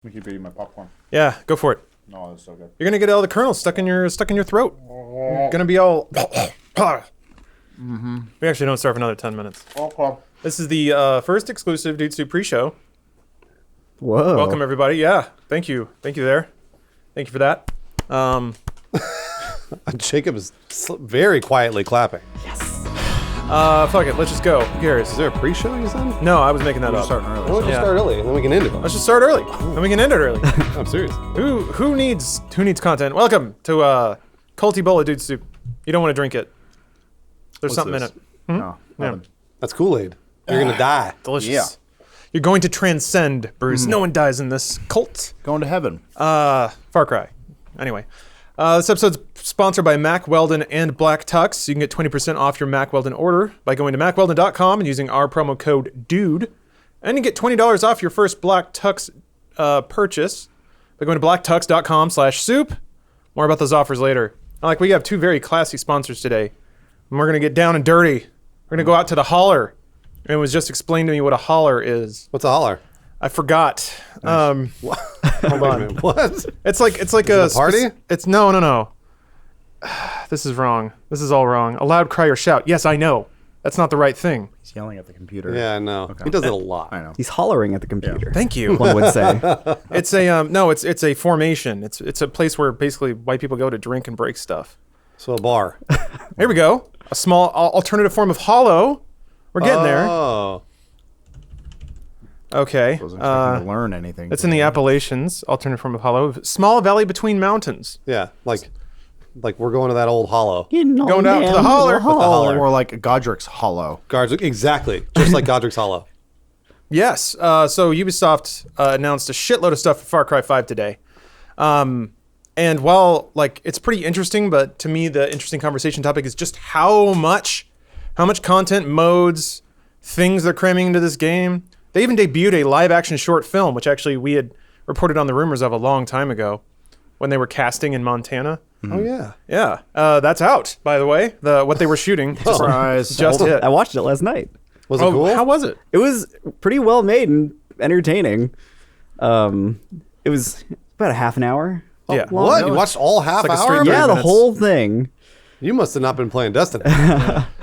We keep eating my popcorn. Yeah, go for it. No, that's so good. You're gonna get all the kernels stuck in your throat. You're gonna be all. We actually don't start for another 10 minutes. Okay. This is the first exclusive Dude Soup pre-show. Whoa. Welcome everybody. Yeah, thank you there. Thank you for that. Jacob is very quietly clapping. Fuck it, let's just go. Who cares? Is there a pre-show you said? No, I was making that up. Starting early. Why don't you Yeah. start early and then we can end it? Let's just start early, and we can end it early. I'm serious. Who needs content? Welcome to Culty Bowl of Dude Soup. You don't want to drink it. There's something in it. No. Yeah. That's Kool-Aid. You're gonna die. Delicious. Yeah. You're going to transcend, Bruce. No one dies in this cult. Going to heaven. Far Cry. Anyway, this episode's sponsored by Mack, Weldon, and Black Tux. You can get 20% off your Mack Weldon order by going to mackweldon.com and using our promo code DUDE. And you get $20 off your first Black Tux purchase by going to blacktux.com/soup. More about those offers later. We have two very classy sponsors today. And we're going to get down and dirty. We're going to go out to the holler. And it was just explained to me what a holler is. What's a holler? I forgot. Hold on. What? It's like a party? It's no. This is wrong. This is all wrong. A loud cry or shout. Yes, I know. That's not the right thing. He's yelling at the computer. Yeah, I know. Okay. He does it a lot. I know. He's hollering at the computer. Thank you. One would say. It's a no. It's a formation. It's a place where basically white people go to drink and break stuff. So a bar. Here we go. A small alternative form of hollow. We're getting there. Oh. Okay. Wasn't expecting to learn anything. It's in the Appalachians. Alternative form of hollow. Small valley between mountains. Yeah, like we're going to that old hollow. Going out to the holler. Or like Godric's Hollow. Guards, exactly. Just like Godric's Hollow. Yes. So Ubisoft announced a shitload of stuff for Far Cry 5 today. And while it's pretty interesting, but to me the interesting conversation topic is just how much content, modes, things they're cramming into this game. They even debuted a live action short film, which actually we had reported on the rumors of a long time ago when they were casting in Montana. Oh yeah. Yeah. That's out, by the way. What they were shooting. Surprise. Just hit. I watched it last night. Was it cool? How was it? It was pretty well made and entertaining. It was about a half an hour. Yeah. long. What? You watched all half like a hour? straight of it? Yeah, the minutes. whole thing. You must have not been playing Destiny.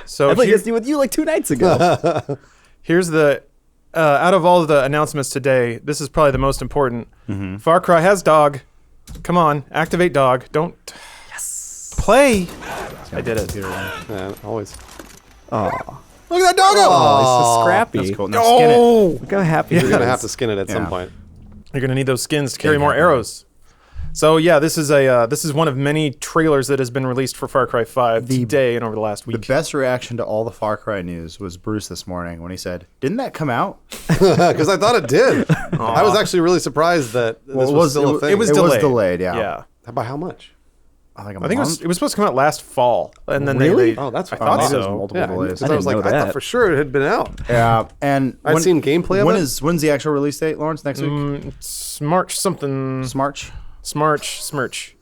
So I played here- Destiny with you like 2 nights ago. here's the out of all of the announcements today, this is probably the most important. Far Cry has dog. Come on, activate dog. Don't play. I did it. Yeah, always. Oh, Look at that doggo. he's so scrappy. That's cool. Now skin it. Oh, Look how happy You're he gonna is. have to skin it at some Yeah. point. you're gonna need those skins to carry more arrows. So yeah, this is one of many trailers that has been released for Far Cry 5 today and over the last The week. best reaction to all the Far Cry news was Bruce this morning when he said, "Didn't that come out?" Because I thought it did. I was actually really surprised that this was still a thing. It was It was delayed. delayed, yeah. Yeah. By how much? I think, I think it was supposed to come out last fall, and then Really? they Oh, that's I fine. thought Maybe it was so. multiple Yeah, delays. I was like, know I thought that. for sure it had been out. Yeah, and I'd seen gameplay of it. When's the actual release date, Lawrence? Next week? It's March something. March. Smirch.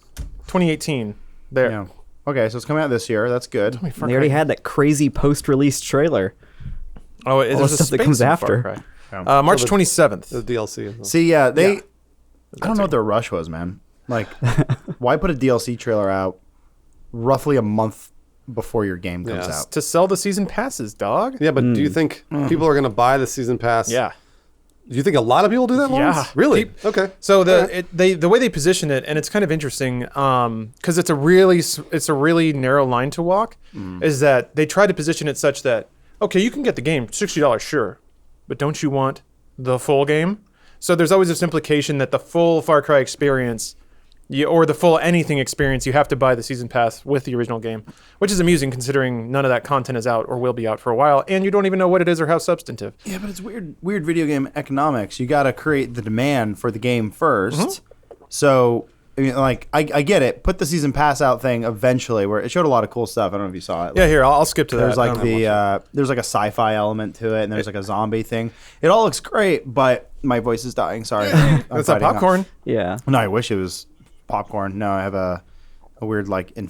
2018. There. Yeah. Okay, so it's coming out this year. That's good. Far They already Cry. had that crazy post-release trailer. Oh, there's a stuff that space comes in after. Far Cry. March 27th. The DLC. See, yeah, they. Yeah. I don't know what their rush was, man. Like, why put a DLC trailer out roughly a month before your game comes Yeah. out? To sell the season passes, dog. Yeah, but do you think people are going to buy the season pass? Yeah. Do you think a lot of people do that, Lawrence? Yeah. Really? Okay. So the way they position it, and it's kind of interesting, because it's a really narrow line to walk, is that they try to position it such that, okay, you can get the game $60, sure, but don't you want the full game? So there's always this implication that the full Far Cry experience, or the full anything experience, you have to buy the season pass with the original game, which is amusing considering none of that content is out or will be out for a while, and you don't even know what it is or how substantive. Yeah, but it's weird video game economics. You got to create the demand for the game 1st. So, I mean, like, I get it. Put the season pass out thing eventually, where it showed a lot of cool stuff. I don't know if you saw it. Yeah, here, I'll skip to that. There's like there's like a sci-fi element to it, and there's like a zombie thing. It all looks great, but my voice is dying. Sorry. I'm That's that fighting popcorn. Yeah. No, I wish it was popcorn. No, I have a weird what do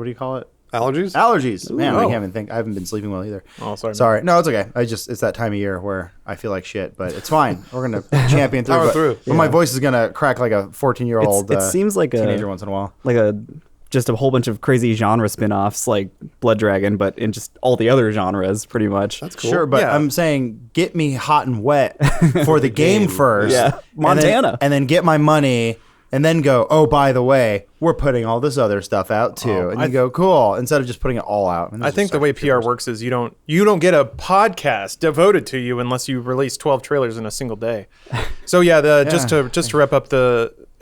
you call it? Allergies. Man, I haven't been sleeping well either. Oh, sorry. Sorry. No, it's okay. It's that time of year where I feel like shit, but it's fine. We're gonna champion through. Power through. But my voice is gonna crack like a 14-year-old. It seems like teenager once in a while. Just a whole bunch of crazy genre spin-offs like Blood Dragon, but in just all the other genres, pretty much. That's cool. Sure, but Yeah. I'm saying get me hot and wet for the game first. Yeah. Montana. And then get my money and then go, oh, by the way, we're putting all this other stuff out too. And you go, cool, instead of just putting it all out. And I think the way PR works is you don't get a podcast devoted to you unless you release 12 trailers in a single day. So yeah, just to wrap up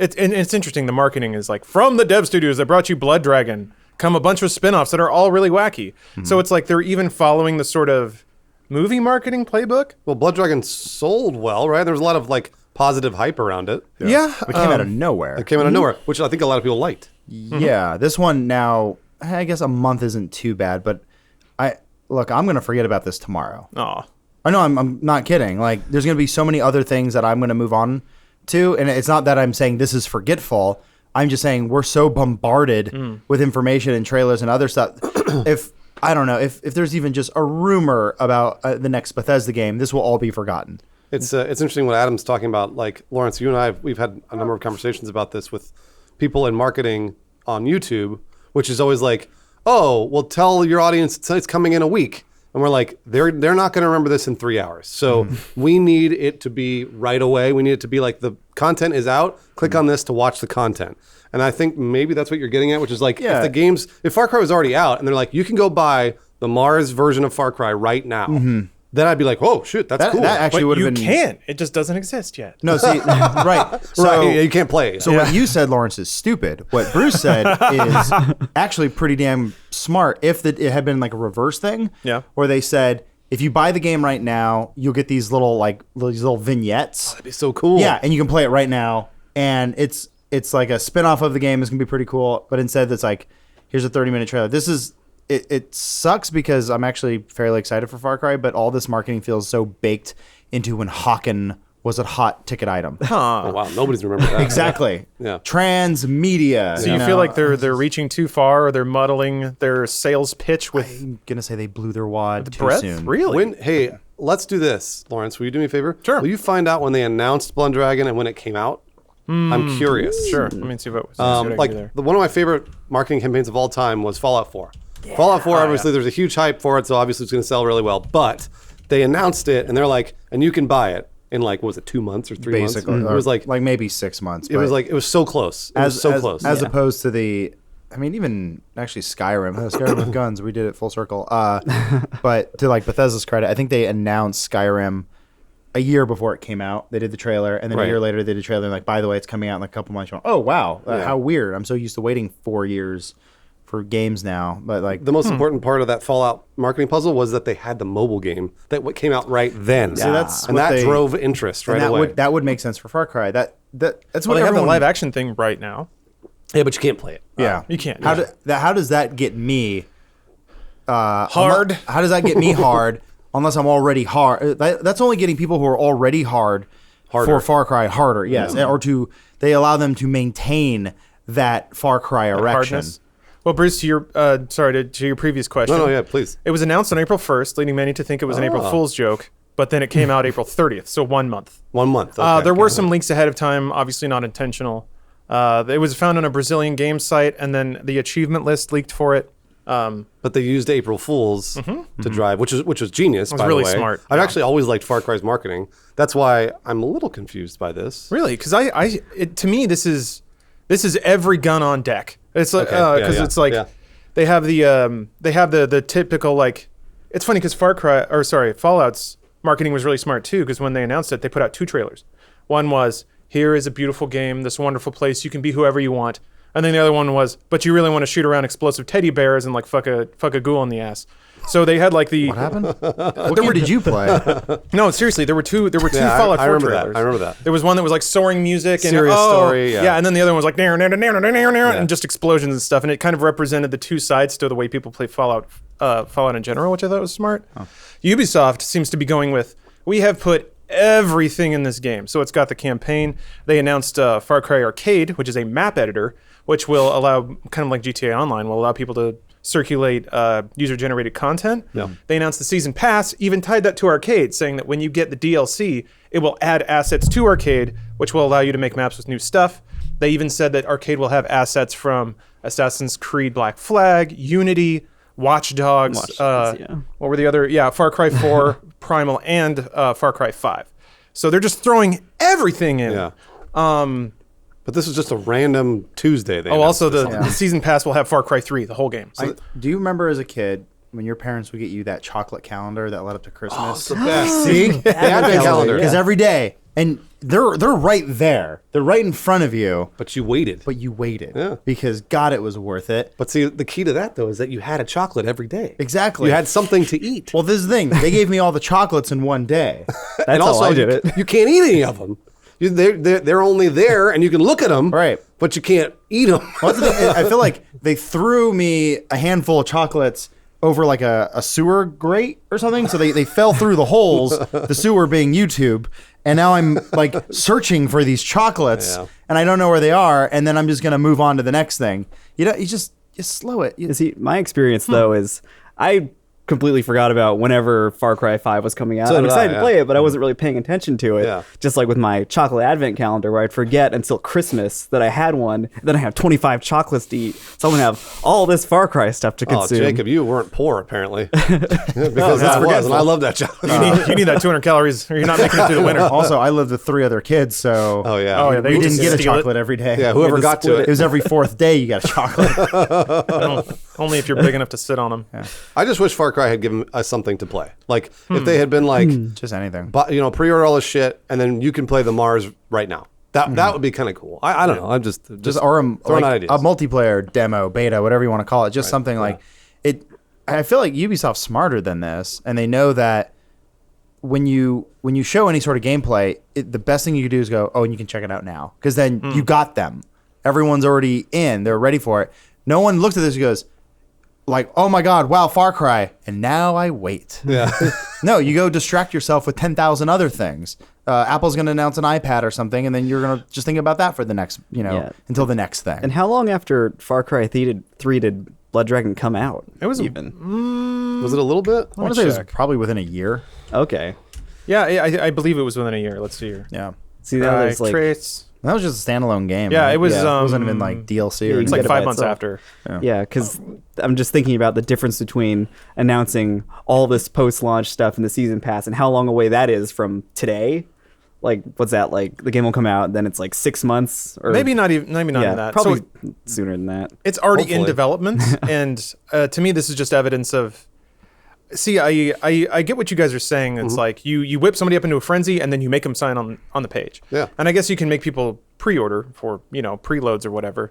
it's interesting. The marketing is like, from the dev studios that brought you Blood Dragon come a bunch of spin-offs that are all really wacky. So it's like they're even following the sort of movie marketing playbook. Well, Blood Dragon sold well, right? There was a lot of like positive hype around it. Yeah, it came out of nowhere. It came out of nowhere, which I think a lot of people liked. Yeah, this one now, I guess a month isn't too bad, but I'm gonna forget about this tomorrow. Oh, I know, I'm not kidding. Like, there's gonna be so many other things that I'm gonna move on to, and it's not that I'm saying this is forgetful. I'm just saying we're so bombarded with information and trailers and other stuff. If there's even just a rumor about the next Bethesda game, this will all be forgotten. It's interesting what Adam's talking about. Like, Lawrence, you and I, we've had a number of conversations about this with people in marketing on YouTube, which is always like, oh, well, tell your audience it's coming in a week. And we're like, they're not going to remember this in 3 hours. So we need it to be right away. We need it to be like, the content is out. Click on this to watch the content. And I think maybe that's what you're getting at, which is like, if Far Cry was already out and they're like, you can go buy the Mars version of Far Cry right now. Then I'd be like, oh, shoot, that's cool. That actually would have you been... can't. It just doesn't exist yet. No, see, right. So, right, you can't play it. So what you said, Lawrence, is stupid. What Bruce said is actually pretty damn smart. If it had been like a reverse thing, where they said, if you buy the game right now, you'll get these little vignettes. Oh, that'd be so cool. Yeah, and you can play it right now, and it's like a spin-off of the game. It's gonna be pretty cool. But instead, it's like, here's a 30-minute trailer. This is... It sucks because I'm actually fairly excited for Far Cry, but all this marketing feels so baked into when Hawken was a hot ticket item. Oh, wow, nobody's remembered that. Exactly. Yeah. Transmedia. So you feel like they're reaching too far, or they're muddling their sales pitch with I'm gonna say they blew their wad too breadth? soon. Really? Hey, let's do this, Lawrence. Will you do me a favor? Sure. Will you find out when they announced Blood Dragon and when it came out? I'm curious. Sure. Let me see what I can do there. One of my favorite marketing campaigns of all time was Fallout 4. Fallout 4, obviously, there's a huge hype for it, so obviously it's going to sell really well. But they announced it, and they're like, and you can buy it in like, what was it, 2 months or 3 months? Basically, It was like maybe 6 months. it was so close. It was so close. As opposed to even actually Skyrim. Skyrim with guns. We did it full circle. But to like Bethesda's credit, I think they announced Skyrim a year before it came out. They did the trailer, and then a year later they did a trailer. And like, by the way, it's coming out in like a couple months. Oh wow, how weird! I'm so used to waiting 4 years for games now. But like, the most important part of that Fallout marketing puzzle was that they had the mobile game that came out right then. So that's and that drove interest right away. That would make sense for Far Cry. That's what They have the everyone... live action thing right now. Yeah, but you can't play it. Yeah, You can't. How does that get me hard? How does that get me hard? Unless I'm already hard. That's only getting people who are already harder. For Far Cry harder. Yes, or they allow them to maintain that Far Cry erection. Hardness. Well, Bruce, to your previous question. No, yeah, please. It was announced on April 1st, leading many to think it was an April Fool's joke, but then it came out April 30th, so 1 month. 1 month. Okay, there were some leaks ahead of time, obviously not intentional. It was found on a Brazilian game site, and then the achievement list leaked for it. But they used April Fools to drive, which was genius. By really the way, smart. I've actually always liked Far Cry's marketing. That's why I'm a little confused by this. Really, because to me this is every gun on deck. It's like it's like they have the typical like. It's funny because Fallout's marketing was really smart too, because when they announced it, they put out 2 trailers. One was, here is a beautiful game, this wonderful place, you can be whoever you want. And then the other one was, but you really want to shoot around explosive teddy bears and like fuck a ghoul in the ass. So they had like the... What happened? What game did you play? No, seriously, there were two Fallout 4 trailers. I remember that. There was one that was like soaring music and serious story. Yeah, and then the other one was like and just explosions and stuff, and it kind of represented the two sides to the way people play Fallout in general, which I thought was smart. Ubisoft seems to be going with, we have put everything in this game. So it's got the campaign. They announced Far Cry Arcade, which is a map editor, which will allow, kind of like GTA Online, will allow people to circulate user-generated content. Yeah. They announced the season pass, even tied that to Arcade, saying that when you get the DLC, it will add assets to Arcade, which will allow you to make maps with new stuff. They even said that Arcade will have assets from Assassin's Creed Black Flag, Unity, Watch Dogs, what were the other? Yeah, Far Cry 4, Primal, and Far Cry 5. So they're just throwing everything in. Yeah. But this is just a random Tuesday. Also the season pass will have Far Cry 3, the whole game. So Do you remember as a kid when your parents would get you that chocolate calendar that led up to Christmas? Oh, it's the best. See? The advent calendar. Because every day, and they're right there. They're right in front of you. But you waited. Yeah. Because, God, it was worth it. But see, the key to that, though, is that you had a chocolate every day. Exactly. You had something to eat. Well, this is the thing. They gave me all the chocolates in one day. That's and also, how I did it. You can't eat any of them. They're only there, and you can look at them. Right. But you can't eat them. Well, that's the thing. I feel like they threw me a handful of chocolates over like a sewer grate or something. So they fell through the holes, the sewer being YouTube. And now I'm like searching for these chocolates and I don't know where they are. And then I'm just going to move on to the next thing. You know, you slow it. You see, my experience though is I completely forgot about whenever Far Cry 5 was coming out. So I'm did excited I, to play it, but I wasn't really paying attention to it. Yeah. Just like with my chocolate advent calendar where I'd forget until Christmas that I had one. Then I have 25 chocolates to eat. So I'm going to have all this Far Cry stuff to Oh, consume. Jacob, you weren't poor, apparently. Because I was, and I love that chocolate. you need that 200 calories, or you're not making it through the winter. Also, I lived with 3 other kids, so Oh, yeah. they we just didn't get a steal it. chocolate every day. Yeah, whoever got to It was every 4th day you got a chocolate. Only if you're big enough to sit on them. I just wish Far Cry had given us something to play. Like, if they had been like, Just anything. pre-order all this shit, and then you can play the Mars right now. That would be kind of cool. I don't know. I'm just Or throwing out like ideas. a multiplayer demo, beta, whatever you want to call it. Just something like it. I feel like Ubisoft's smarter than this, and they know that when you show any sort of gameplay, the best thing you can do is go, oh, and you can check it out now, because then you got them. Everyone's already in. They're ready for it. No one looks at this and goes, like, oh my God, wow, Far Cry, and now I wait. Yeah. No, you go distract yourself with 10,000 other things. Apple's going to announce an iPad or something, and then you're going to just think about that for the next, until the next thing. And how long after Far Cry 3 did Blood Dragon come out? It was even. Was it a little bit? I want to say it was probably within a year. Okay. Yeah, I believe it was within a year. Let's see here. Yeah. See, now there's like Trace. That was just a standalone game. Yeah, right? it was. It wasn't even like DLC or you It's can like get it 5 by months itself. after. Yeah, because I'm just thinking about the difference between announcing all this post-launch stuff in the season pass and how long away that is from today. Like, what's that? Like, the game will come out, and then it's like 6 months, or Maybe not even that. probably So sooner than that. it's already in Hopefully. development, and to me, this is just evidence of. See, I get what you guys are saying. It's like you whip somebody up into a frenzy, and then you make them sign on the page. Yeah. And I guess you can make people pre-order for preloads or whatever,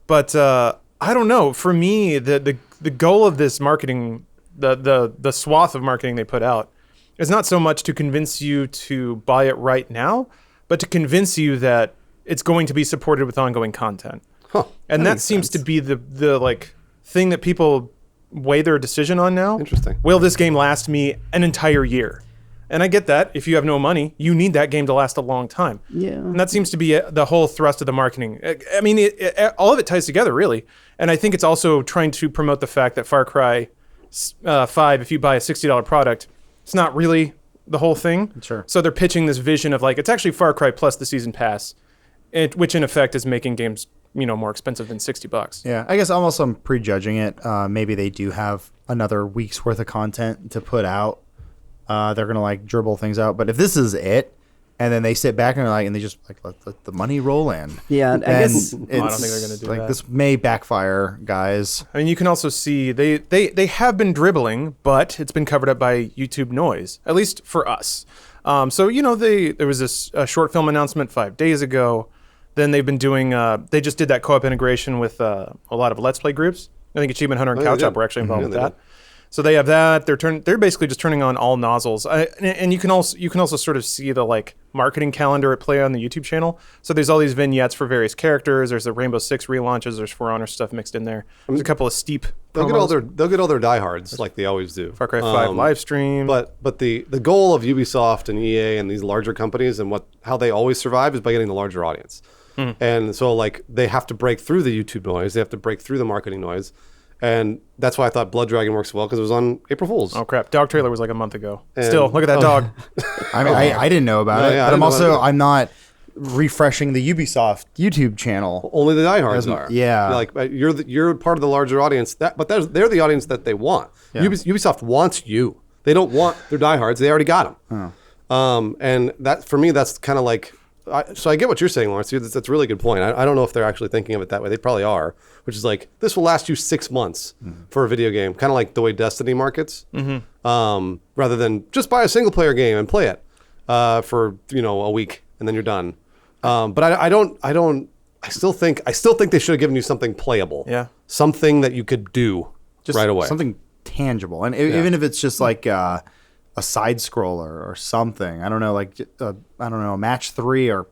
but I don't know. For me, the goal of this marketing, the swath of marketing they put out, is not so much to convince you to buy it right now, but to convince you that it's going to be supported with ongoing content. Huh. And that seems to be the like thing that people weigh their decision on now. Interesting. Will this game last me an entire year? And I get that. If you have no money, you need that game to last a long time. Yeah. And that seems to be the whole thrust of the marketing. I mean, all of it ties together, really. And I think it's also trying to promote the fact that Far Cry 5, if you buy a $60 product, it's not really the whole thing. Sure. So they're pitching this vision of like, it's actually Far Cry plus the season pass, which in effect is making games more expensive than $60. Yeah, I guess almost I'm prejudging it. Maybe they do have another week's worth of content to put out. They're gonna like dribble things out. But if this is it, and then they sit back and they just like let the money roll in. Yeah, I guess it's, I don't think they're gonna do like that. this may backfire, guys. I mean, you can also see they have been dribbling, but it's been covered up by YouTube noise, at least for us. So there was this short film announcement 5 days ago. Then they've been doing. They just did that co-op integration with a lot of Let's Play groups. I think Achievement Hunter and Oh, they Couch did. Up were actually involved Yeah, with they that. did. So they have that. They're basically just turning on all nozzles, and you can also sort of see the like marketing calendar at play on the YouTube channel. So there's all these vignettes for various characters. There's the Rainbow Six relaunches. There's For Honor stuff mixed in there. There's a couple of steep. They'll promos. get all their diehards like they always do. Far Cry 5 live stream. But the goal of Ubisoft and EA and these larger companies and how they always survive is by getting the larger audience. And so like they have to break through the YouTube noise. They have to break through the marketing noise. And that's why I thought Blood Dragon works well, because it was on April Fool's. Oh crap! Dog trailer was like a month ago. And- Still, look at that dog. I mean, I didn't know about No, it, yeah, I but I'm didn't know also about it. I'm not refreshing the Ubisoft YouTube channel. Only the diehards are. Yeah. Like you're part of the larger audience. But they're the audience that they want. Yeah. Ubisoft wants you. They don't want their diehards. They already got them. And that for me, that's kind of like. So I get what you're saying, Lawrence. That's a really good point. I don't know if they're actually thinking of it that way. They probably are, which is like, this will last you 6 months for a video game, kind of like the way Destiny markets, rather than just buy a single player game and play it for a week and then you're done. But I still think they should have given you something playable. Yeah. Something that you could do Just right away. something tangible, and even if it's just like a side scroller or something. I don't know, like a match 3 or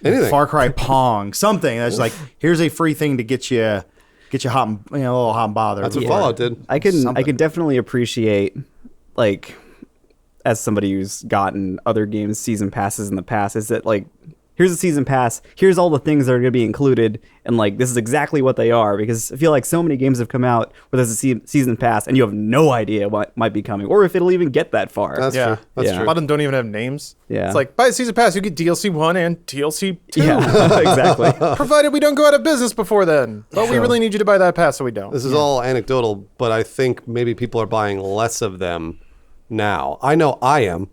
Anything. Far Cry Pong, something that's like, here's a free thing to get you hot, a little hot and bothered. That's what Fallout did. I can Something. definitely appreciate, like, as somebody who's gotten other games season passes in the past, is that like, here's a season pass, here's all the things that are going to be included, and like, this is exactly what they are. Because I feel like so many games have come out where there's a season pass and you have no idea what might be coming, or if it'll even get that far. That's Yeah. true. That's Yeah. A true. lot of them don't even have names. Yeah. It's like, buy a season pass, you get DLC 1 and DLC 2. Yeah, exactly. Provided we don't go out of business before then. But we really need you to buy that pass, so we don't. This is all anecdotal, but I think maybe people are buying less of them now. I know I am.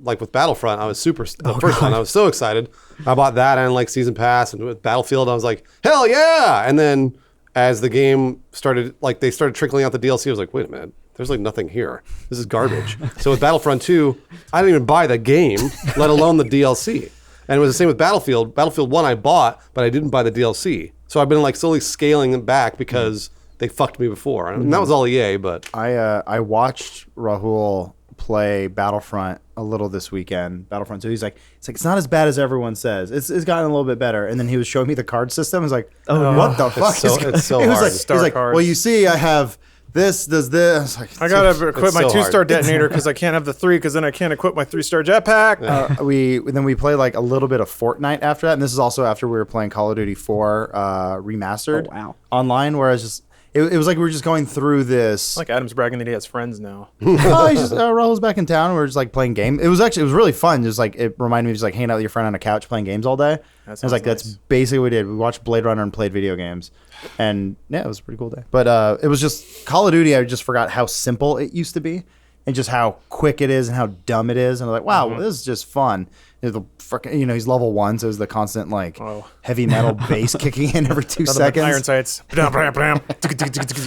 Like with Battlefront, I was the first one, I was so excited. I bought that and like Season Pass, and with Battlefield, I was like, hell yeah! And then as the game started, like they started trickling out the DLC, I was like, wait a minute, there's like nothing here. This is garbage. So with Battlefront 2, I didn't even buy the game, let alone the DLC. And it was the same with Battlefield. Battlefield 1 I bought, but I didn't buy the DLC. So I've been like slowly scaling them back because they fucked me before. And that was all EA, but I watched Rahul play Battlefront a little this weekend. Battlefront 2. He's like, it's not as bad as everyone says. It's gotten a little bit better. And then he was showing me the card system. I was like, what the fuck? it's so He was hard. like, Star he's like, cards. well, you see, I have this, does this. I was like, I gotta equip my so 2-star hard. detonator because I can't have the 3 because then I can't equip my 3-star jetpack. we played like a little bit of Fortnite after that, and this is also after we were playing Call of Duty 4 remastered Oh, wow. online, where I was just it was like we were just going through this. Like Adam's bragging that he has friends now. Oh, he's just Rahul's back in town. We were just like playing games. It was really fun. Just like it reminded me of just like hanging out with your friend on a couch playing games all day. I was like, that's nice. basically what we did. We watched Blade Runner and played video games, and yeah, it was a pretty cool day. But it was just Call of Duty. I just forgot how simple it used to be, and just how quick it is, and how dumb it is. And I'm like, wow, this is just fun. The frickin', he's level 1, so it's the constant like heavy metal bass kicking in every 2 seconds. Iron sights. Blam, blam, blam.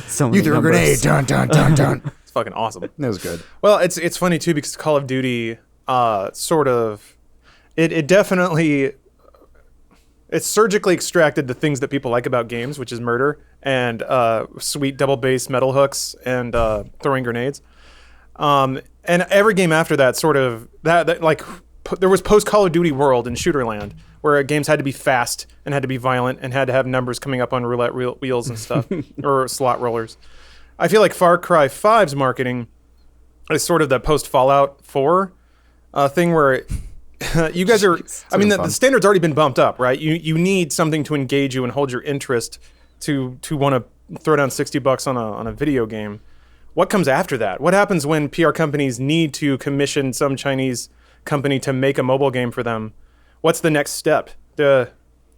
So many You threw a numbers. grenade. Dun dun dun dun. It's fucking awesome. It was good. Well, it's funny too because Call of Duty sort of it definitely it's surgically extracted the things that people like about games, which is murder and sweet double bass metal hooks and throwing grenades. And every game after that sort of that like there was post Call of Duty world in Shooterland where games had to be fast and had to be violent and had to have numbers coming up on roulette wheels and stuff or slot rollers. I feel like Far Cry 5's marketing is sort of the post Fallout 4 thing where you guys are. I mean, the standard's already been bumped up, right? You need something to engage you and hold your interest to want to throw down $60 on a video game. What comes after that? What happens when PR companies need to commission some Chinese company to make a mobile game for them? What's the next step? I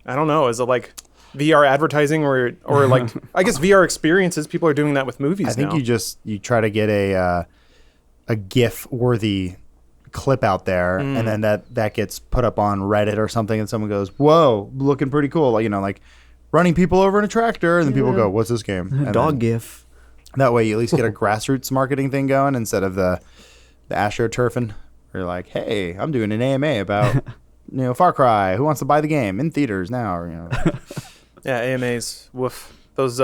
don't know. Is it like VR advertising or like I guess VR experiences? People are doing that with movies. I think now. you try to get a GIF worthy clip out there, and then that gets put up on Reddit or something, and someone goes, "Whoa, looking pretty cool!" Like like running people over in a tractor, and then people go, "What's this game?" And Dog then gif. That way, you at least get a grassroots marketing thing going instead of the astroturfing. Where you're like, "Hey, I'm doing an AMA about Far Cry. Who wants to buy the game in theaters now?" Or Yeah, AMAs. Woof. Those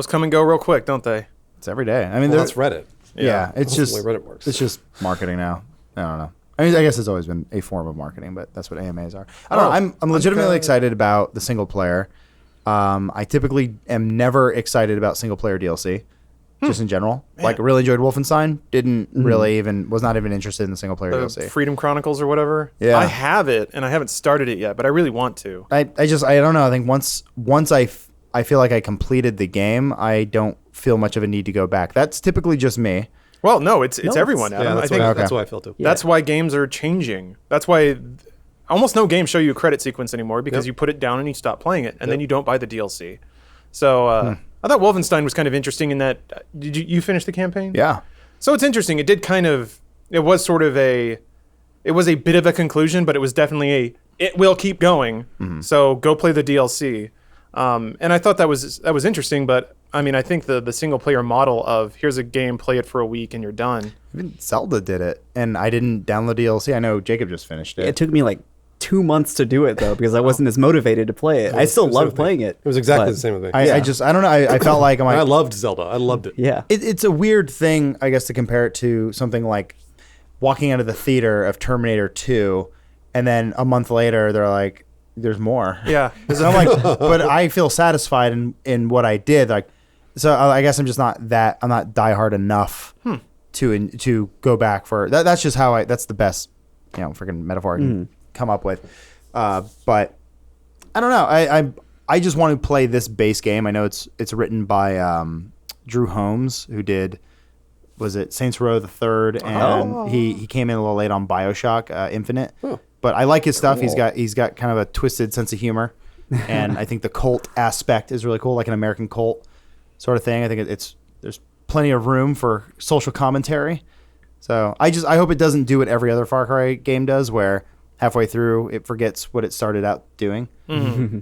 come and go real quick, don't they? it's every day. I mean, well, there's that's Reddit. yeah, it's That's just the way Reddit works. It's just marketing now. I don't know. I mean, I guess it's always been a form of marketing, but that's what AMAs are. I don't know. I'm legitimately excited about the single player. I typically am never excited about single player DLC, just in general. Like, I really enjoyed Wolfenstein. Was not even interested in the single player The DLC. Freedom Chronicles or whatever. Yeah. I have it and I haven't started it yet, but I really want to. I don't know. I think once I I feel like I completed the game, I don't feel much of a need to go back. That's typically just me. Well, no, it's No, everyone. it's- Adam. Yeah, I that's, think what, that's what I feel too. that's why games are changing. That's why almost no games show you a credit sequence anymore because you put it down and you stop playing it, and then you don't buy the DLC. So I thought Wolfenstein was kind of interesting in that. Did you finish the campaign? Yeah. So it's interesting. It did kind of. It was sort of a. It was a bit of a conclusion, but it was definitely a. It will keep going. So go play the DLC. And I thought that was interesting, but I mean, I think the single player model of here's a game, play it for a week, and you're done. Even Zelda did it, and I didn't download DLC. I know Jacob just finished it. It took me like 2 months to do it though because I wasn't as motivated to play it. I still It was love the same playing thing. it. It was exactly but- the same with me. I don't know. I felt like And I loved Zelda. I loved it. Yeah. it's a weird thing, I guess, to compare it to something like walking out of the theater of Terminator 2, and then a month later they're like, "There's more." Yeah. And I'm like, but I feel satisfied in what I did. Like, so I guess I'm just not diehard enough to go back for that. That's just how that's the best, freaking metaphor I can come up with. But I don't know. I just want to play this base game. I know it's written by Drew Holmes, who did, was it Saints Row the Third, and he came in a little late on BioShock Infinite. But I like his stuff. He's got kind of a twisted sense of humor, and I think the cult aspect is really cool, like an American cult sort of thing. I think there's plenty of room for social commentary. So I hope it doesn't do what every other Far Cry game does, where halfway through it forgets what it started out doing.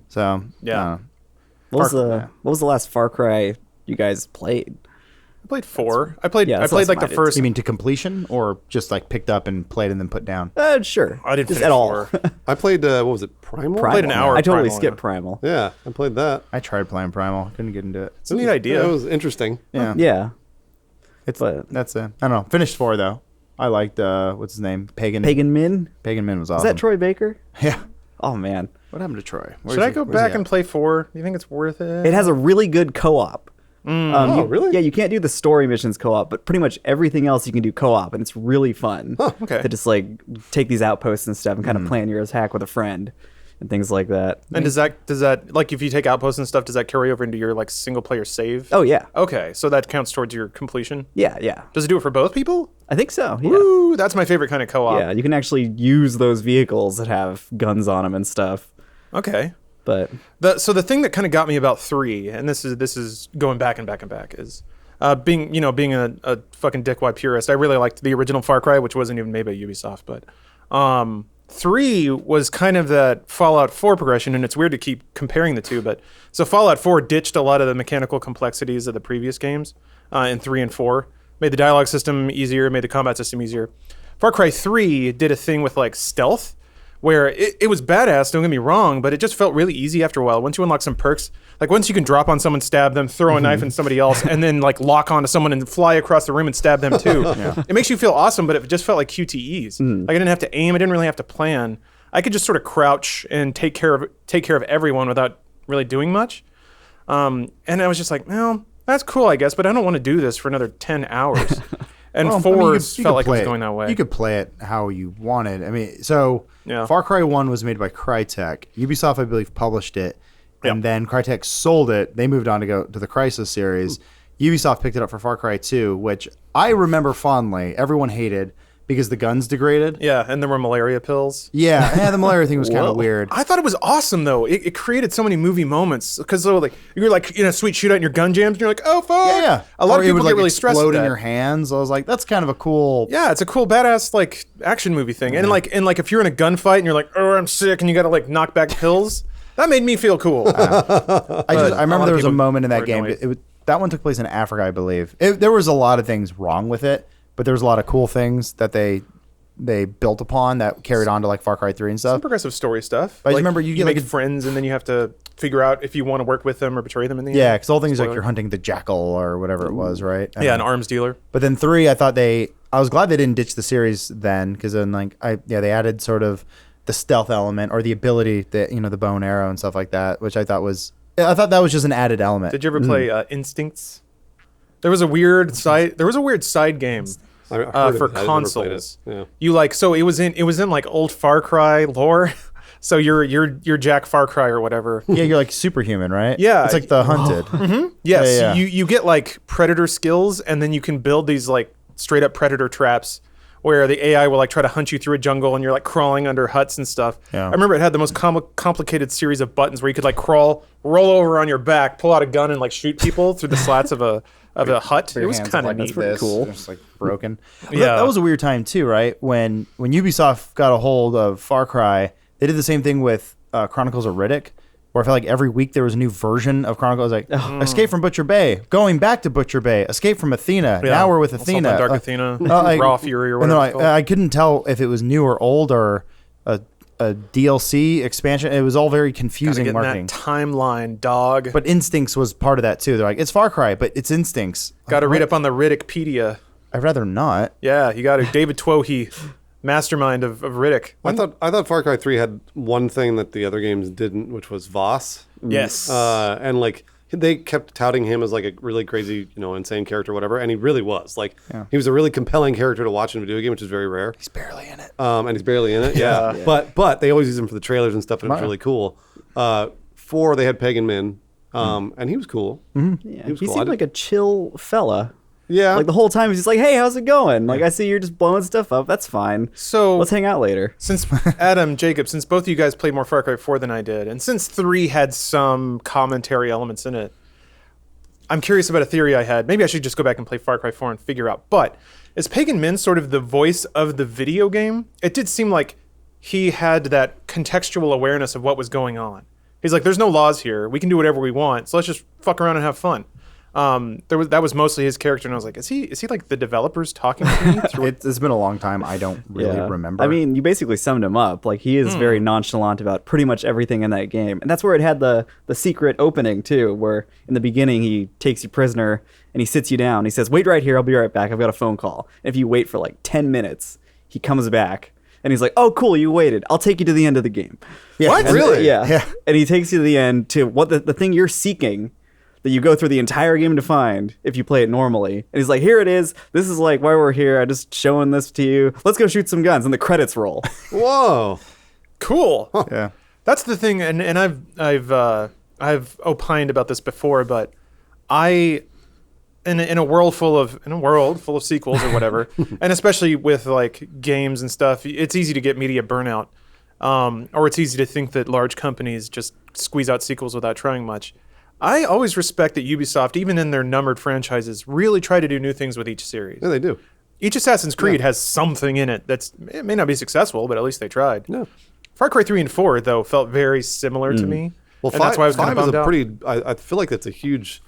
So Yeah. What was the last Far Cry you guys played? I played 4. I played that's like less the minded. first. you mean to completion, or just like picked up and played and then put down? Sure. I didn't Just finish at all. 4. I played, what was it, Primal? Primal. played an hour I of totally Primal, skipped yeah. Primal. Yeah, I played that. I tried playing Primal, couldn't get into it. It's a neat idea. It was interesting. Yeah, Yeah. that's it. I don't know. Finished 4 though. I liked what's his name? Pagan Min? Min was Is awesome. that Troy Baker? Yeah. Oh man. What happened to Troy? Should I go back and play 4? Do you think it's worth it? It has a really good co-op. Really? Yeah, you can't do the story missions co-op, but pretty much everything else you can do co-op, and it's really fun. okay. To just like take these outposts and stuff and kind of plan your attack with a friend and things like that. And does that like if you take outposts and stuff, does that carry over into your like single player save? Oh yeah. Okay, so that counts towards your completion. Yeah. Does it do it for both people? I think so. Yeah. Ooh, that's my favorite kind of co-op. Yeah, you can actually use those vehicles that have guns on them and stuff. Okay. But So the thing that kind of got me about 3, and this is going back and back and back, is being a fucking dickwad purist. I really liked the original Far Cry, which wasn't even made by Ubisoft, but 3 was kind of that Fallout 4 progression, and it's weird to keep comparing the two, but so Fallout 4 ditched a lot of the mechanical complexities of the previous games in 3 and 4, made the dialogue system easier, made the combat system easier. Far Cry 3 did a thing with like stealth, where it was badass, don't get me wrong, but it just felt really easy after a while. Once you unlock some perks, like once you can drop on someone, stab them, throw a knife in somebody else, and then like lock onto someone and fly across the room and stab them too. It makes you feel awesome, but it just felt like QTEs. Like I didn't have to aim, I didn't really have to plan. I could just sort of crouch and take care of everyone without really doing much. And I was just like, well, that's cool, I guess, but I don't want to do this for another 10 hours. And Well, I 4 mean, you felt like it was going that way. You could play it how you wanted. I mean, so Yeah. Far Cry 1 was made by Crytek. Ubisoft, I believe, published it. And then Crytek sold it. They moved on to go to the Crysis series. Ubisoft picked it up for Far Cry 2, which I remember fondly. Everyone hated because the guns degraded. Yeah, and there were malaria pills. Yeah, the malaria thing was kind of weird. I thought it was awesome though. It created so many movie moments because like you're like in a sweet shootout and your gun jams and you're like, oh fuck. Yeah. A lot Or of it people would, get like, really stressed explode with in that. your hands. I was like, that's kind of a cool. Yeah, it's a cool badass like action movie thing. And like if you're in a gunfight and you're like, oh I'm sick and you got to like knock back pills, that made me feel cool. I remember of there was a people moment in that were game. annoyed. That one took place in Africa, I believe. There was a lot of things wrong with it, but there was a lot of cool things that they built upon that carried on to like Far Cry 3 and Some stuff. progressive story stuff. But I remember you get, make like, friends and then you have to figure out if you want to work with them or betray them in the Yeah, end. because the whole thing is like Spoiler. you're hunting the jackal or whatever it was, right? Yeah, an arms dealer. But then 3, I was glad they didn't ditch the series then, because then they added sort of the stealth element or the ability that the bow and arrow and stuff like that, which I thought that was just an added element. Did you ever play Instincts? There was a weird side game I heard of for it. I never played consoles. it. Yeah. You like so it was in like old Far Cry lore. So you're Jack Far Cry or whatever. Yeah, you're like superhuman, right? Yeah. It's like the Hunted. Yes, Yeah, yeah. you get like predator skills, and then you can build these like straight up predator traps where the AI will like try to hunt you through a jungle and you're like crawling under huts and stuff. Yeah. I remember it had the most complicated series of buttons where you could like crawl, roll over on your back, pull out a gun and like shoot people through the slats of a hut. It Your was hands kind of like neat. this, cool. just like broken. Well, Yeah. that was a weird time too, right? When Ubisoft got a hold of Far Cry, they did the same thing with Chronicles of Riddick, where I felt like every week there was a new version of Chronicles. Like Escape from Butcher Bay, going back to Butcher Bay, Escape from Athena. Yeah. Now we're with Assault on Athena. Dark Athena, like- Raw Fury or and whatever. then it's called. I couldn't tell if it was new or old or a DLC expansion. It was all very Gotta confusing get in marketing. that timeline, dog. But Instincts was part of that too. They're like, it's Far Cry, but it's Instincts. Got to Like, read what? up on the Riddickpedia. I'd rather not. Yeah, you got to. David Twohy, mastermind of Riddick. I thought Far Cry 3 had one thing that the other games didn't, which was Voss. Yes. And like they kept touting him as like a really crazy, insane character, or whatever, and he really was. Like he was a really compelling character to watch in a video game, which is very rare. He's barely in it. And he's barely in it. Yeah. But they always use him for the trailers and stuff, and it was really cool. 4, they had Pagan Min, and he was cool. Yeah, He was he cool. seemed like a chill fella. Yeah. Like the whole time he's just like, "Hey, how's it going? Like I see you're just blowing stuff up. That's fine. So Let's hang out later." Since Adam, Jacob, since both of you guys played more Far Cry 4 than I did, and since 3 had some commentary elements in it, I'm curious about a theory I had. Maybe I should just go back and play Far Cry 4 and figure out. But is Pagan Min sort of the voice of the video game? It did seem like he had that contextual awareness of what was going on. He's like, there's no laws here. We can do whatever we want. So let's just fuck around and have fun. That was mostly his character, and I was like, is he like the developers talking to me through It's been a long time. I don't really remember. I mean, you basically summed him up. Like he is very nonchalant about pretty much everything in that game, and that's where it had the secret opening too, where in the beginning he takes you prisoner and he sits you down. He says, "Wait right here. I'll be right back. I've got a phone call." And if you wait for like 10 minutes, he comes back and he's like, "Oh, cool, you waited. I'll take you to the end of the game." yeah, What? and- Really? Yeah. Yeah. And he takes you to the end to what the thing you're seeking that you go through the entire game to find if you play it normally. And he's like, "Here it is. This is like why we're here. I'm just showing this to you. Let's go shoot some guns." And the credits roll. Whoa. Cool. Yeah. That's the thing, and I've opined about this before, but in a world full of sequels or whatever, and especially with like games and stuff, it's easy to get media burnout, or it's easy to think that large companies just squeeze out sequels without trying much. I always respect that Ubisoft, even in their numbered franchises, really try to do new things with each series. Yeah, they do. Each Assassin's Creed has something in it it may not be successful, but at least they tried. Yeah. Far Cry 3 and 4, though, felt very similar to me. Well, and that's why I was kind of five is bummed a out. pretty. I feel like that's a huge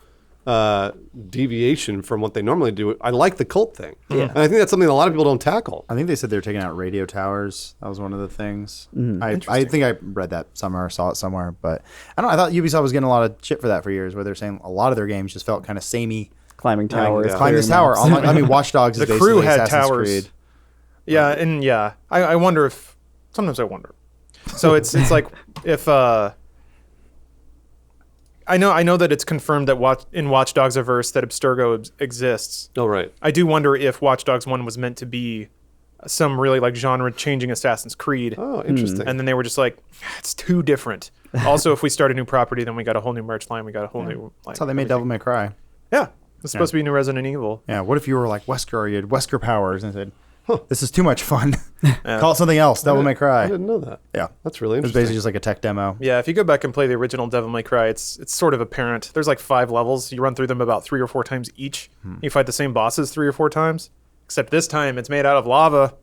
deviation from what they normally do. I like the cult thing, and I think that's something that a lot of people don't tackle. I think they said they were taking out radio towers. That was one of the things. I think I read that somewhere or saw it somewhere, but I thought Ubisoft was getting a lot of shit for that for years, where they're saying a lot of their games just felt kind of samey. Climbing towers. down. Climb this clearing tower. maps. I mean, Watch Dogs is The basically crew had Assassin's towers. Creed. Yeah, and I wonder if sometimes I wonder. So it's like if I know that it's confirmed that in Watch Dogs Averse that Abstergo exists. Oh, right. I do wonder if Watch Dogs 1 was meant to be some really like genre changing Assassin's Creed. Oh, interesting. And then they were just like, it's too different. Also, if we start a new property, then we got a whole new merch line. We got a whole new. Like, That's how they made Devil May Cry. Yeah, it's supposed to be new Resident Evil. Yeah. What if you were like Wesker, or you had Wesker powers, and said, "This is too much fun. Call it something else. Devil May I Cry." didn't know that. Yeah. That's really It was interesting. basically just like a tech demo. Yeah, if you go back and play the original Devil May Cry, it's sort of apparent. There's like 5 levels. You run through them about 3 or 4 times each. You fight the same bosses 3 or 4 times. Except this time, it's made out of lava.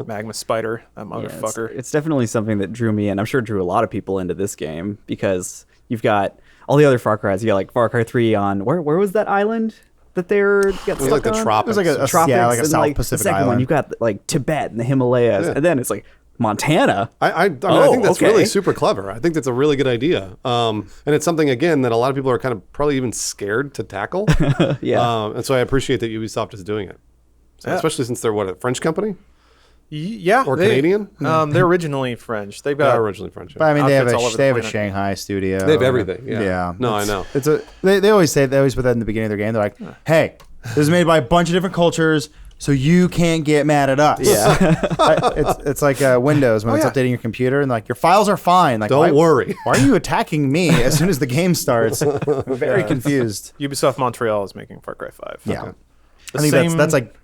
Magma spider, that Yeah, motherfucker. it's definitely something that drew me in. I'm sure it drew a lot of people into this game because you've got all the other Far Cries. You got like Far Cry 3 on where was that island that they're got stuck like the on? tropics. It was like a Tropics, yeah, like a and, South like, Pacific the second one, island. you've got like Tibet and the Himalayas, Yeah. and then it's like Montana. I think that's okay. really super clever. I think that's a really good idea. And it's something, again, that a lot of people are kind of probably even scared to tackle. Yeah. And so I appreciate that Ubisoft is doing it. So, Yeah. especially since they're, a French company? Yeah. Or Canadian? They're originally French. They've They're got originally French. But I mean, Outfits all over the they have a planet. Shanghai studio. They have everything, yeah. No, I know. They always put that in the beginning of their game. They're like, "Hey, this is made by a bunch of different cultures. so you can't get mad at us. It's like Windows when it's updating your computer and like your files are fine. Like, Don't worry. Why are you attacking me as soon as the game starts? I'm very confused. Ubisoft Montreal is making Far Cry 5. Yeah, Okay. I think that's like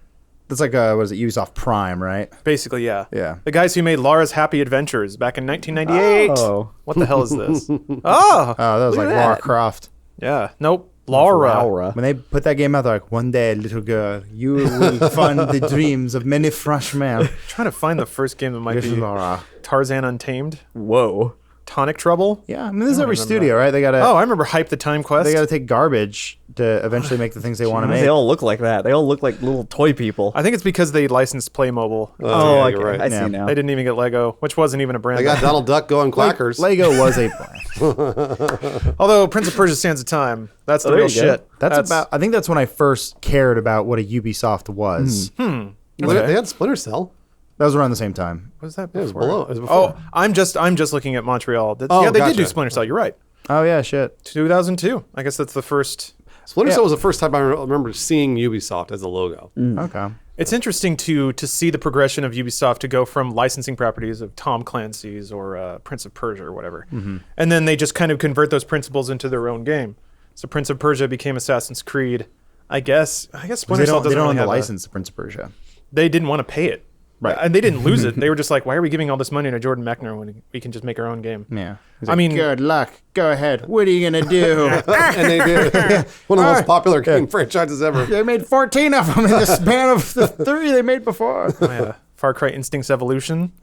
what is it? Ubisoft Prime, right? Basically, yeah. Yeah. The guys who made Lara's Happy Adventures back in 1998. Oh. What the hell is this? Oh, Oh, that was Look like at Lara that. Croft. yeah. Nope. Lara. When they put that game out, they're like, one day, little girl, you will fund the dreams of many fresh men. Trying to find the first game that might Here's be Lara. Tarzan Untamed, Whoa. Tonic Trouble. Yeah, I mean, this is every remember studio, right? They gotta, Oh, I remember Hype the Time Quest. they gotta take garbage to eventually make the things they want to make. They all look like that. They all look like little toy people. I think it's because they licensed Playmobil. Oh, yeah, okay. you're right. I Yeah. see now. They didn't even get Lego, which wasn't even a brand. They got Donald Duck going quackers. Lego was a brand. Although Prince of Persia: Sands of Time, that's the there real you go. shit. That's about. I think that's when I first cared about what a Ubisoft was. They had Splinter Cell. That was around the same time. What was that? It was before? below. It was before. Oh, I'm just looking at Montreal. Oh, Yeah, they did do gotcha. Splinter Cell. You're right. Oh yeah, shit. 2002. I guess that's the first. Splinter yeah. Cell was the first time I remember seeing Ubisoft as a logo. Okay. It's interesting to see the progression of Ubisoft to go from licensing properties of Tom Clancy's or Prince of Persia or whatever, and then they just kind of convert those principles into their own game. So Prince of Persia became Assassin's Creed. I guess Splinter They Cell don't. doesn't They don't really own the have license to Prince of Persia. They didn't want to pay it. Right. And they didn't lose it. They were just like, why are we giving all this money to Jordan Mechner when we can just make our own game? Yeah. He's I like, mean- good luck. Go ahead. What are you gonna do? And they did. One of the most popular game franchises ever. They made 14 of them in the span of the 3 they made before. Oh, yeah. Far Cry Instincts Evolution.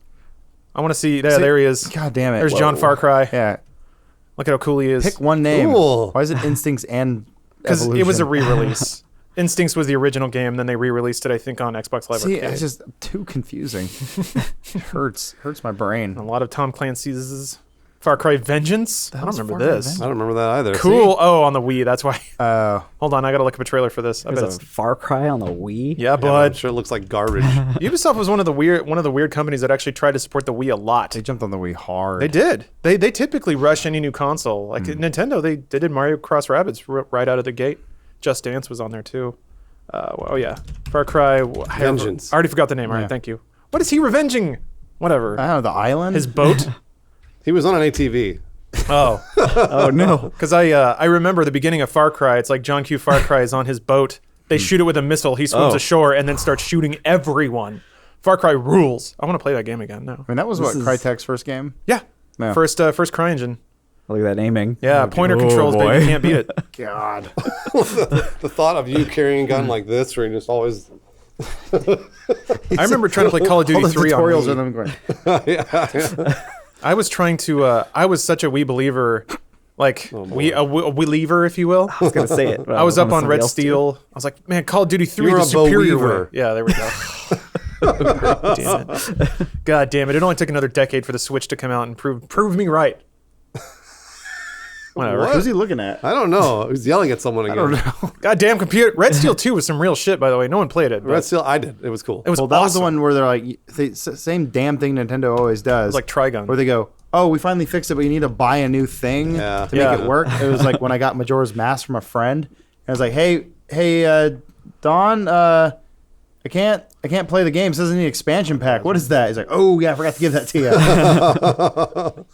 I want to see. Yeah, there he is. God damn it. There's John Far Cry. Yeah. Look at how cool he is. Pick one name. Cool. Why is it Instincts and Because Evolution? it was a re-release. Instincts was the original game, then they re-released it, I think, on Xbox Live See, Arcade. it's just too confusing. It hurts my brain. A lot of Tom Clancy's Far Cry Vengeance. I don't remember Far Cry this. I don't remember that either. Cool. Oh, on the Wii. That's why. Oh, Hold on, I gotta look up a trailer for this. I bet There's it's. a Far Cry on the Wii. Yeah, Yeah, I'm bud. sure it looks like garbage. Ubisoft was one of the weird companies that actually tried to support the Wii a lot. they jumped on the Wii hard. They did. They typically rush any new console. Like Nintendo, they did Mario Cross Rabbids right out of the gate. Just Dance was on there too. Oh yeah, Far Cry Vengeance. I already forgot the name. All right, Yeah. thank you. What is he revenging? Whatever. I don't know, the island? His boat. He was on an ATV. Oh, Oh no. because I remember the beginning of Far Cry. It's like John Q. Far Cry is on his boat. They shoot it with a missile. He swims Oh. ashore and then starts shooting everyone. Far Cry rules. I want to play that game again now. I mean, that was This what is- Crytek's first game. Yeah. Yeah. First CryEngine. Look at that aiming. Yeah, pointer Oh, controls, boy. baby. You can't beat it. God. The thought of you carrying a gun like this, where you just always. I remember trying to play Call of All Duty the 3 on tutorials Wii. are them going. I was trying to. I was such a Wii believer, like boy. a believer, if you will. I was gonna say it. but I was up wanted on somebody Red else to. Steel. I was like, man, Call of Duty 3, You're the a superior believer. way. Yeah, there we go. Damn it. God damn it. It only took another decade for the Switch to come out and prove me right. Whatever. What? Who's he looking at? I don't know. He was yelling at someone again. I don't know. God damn computer. Red Steel 2 was some real shit, by the way. No one played it. but Red Steel, I did. It was cool. It was Well, that was the awesome. one where they're like, same damn thing Nintendo always does. It was like Trigun. Where they go, oh, we finally fixed it, but you need to buy a new thing Yeah. to Yeah. make it work. It was like when I got Majora's Mask from a friend. And I was like, hey, Don, I can't play the game. It says I need an expansion pack. What is that? He's like, oh yeah, I forgot to give that to you.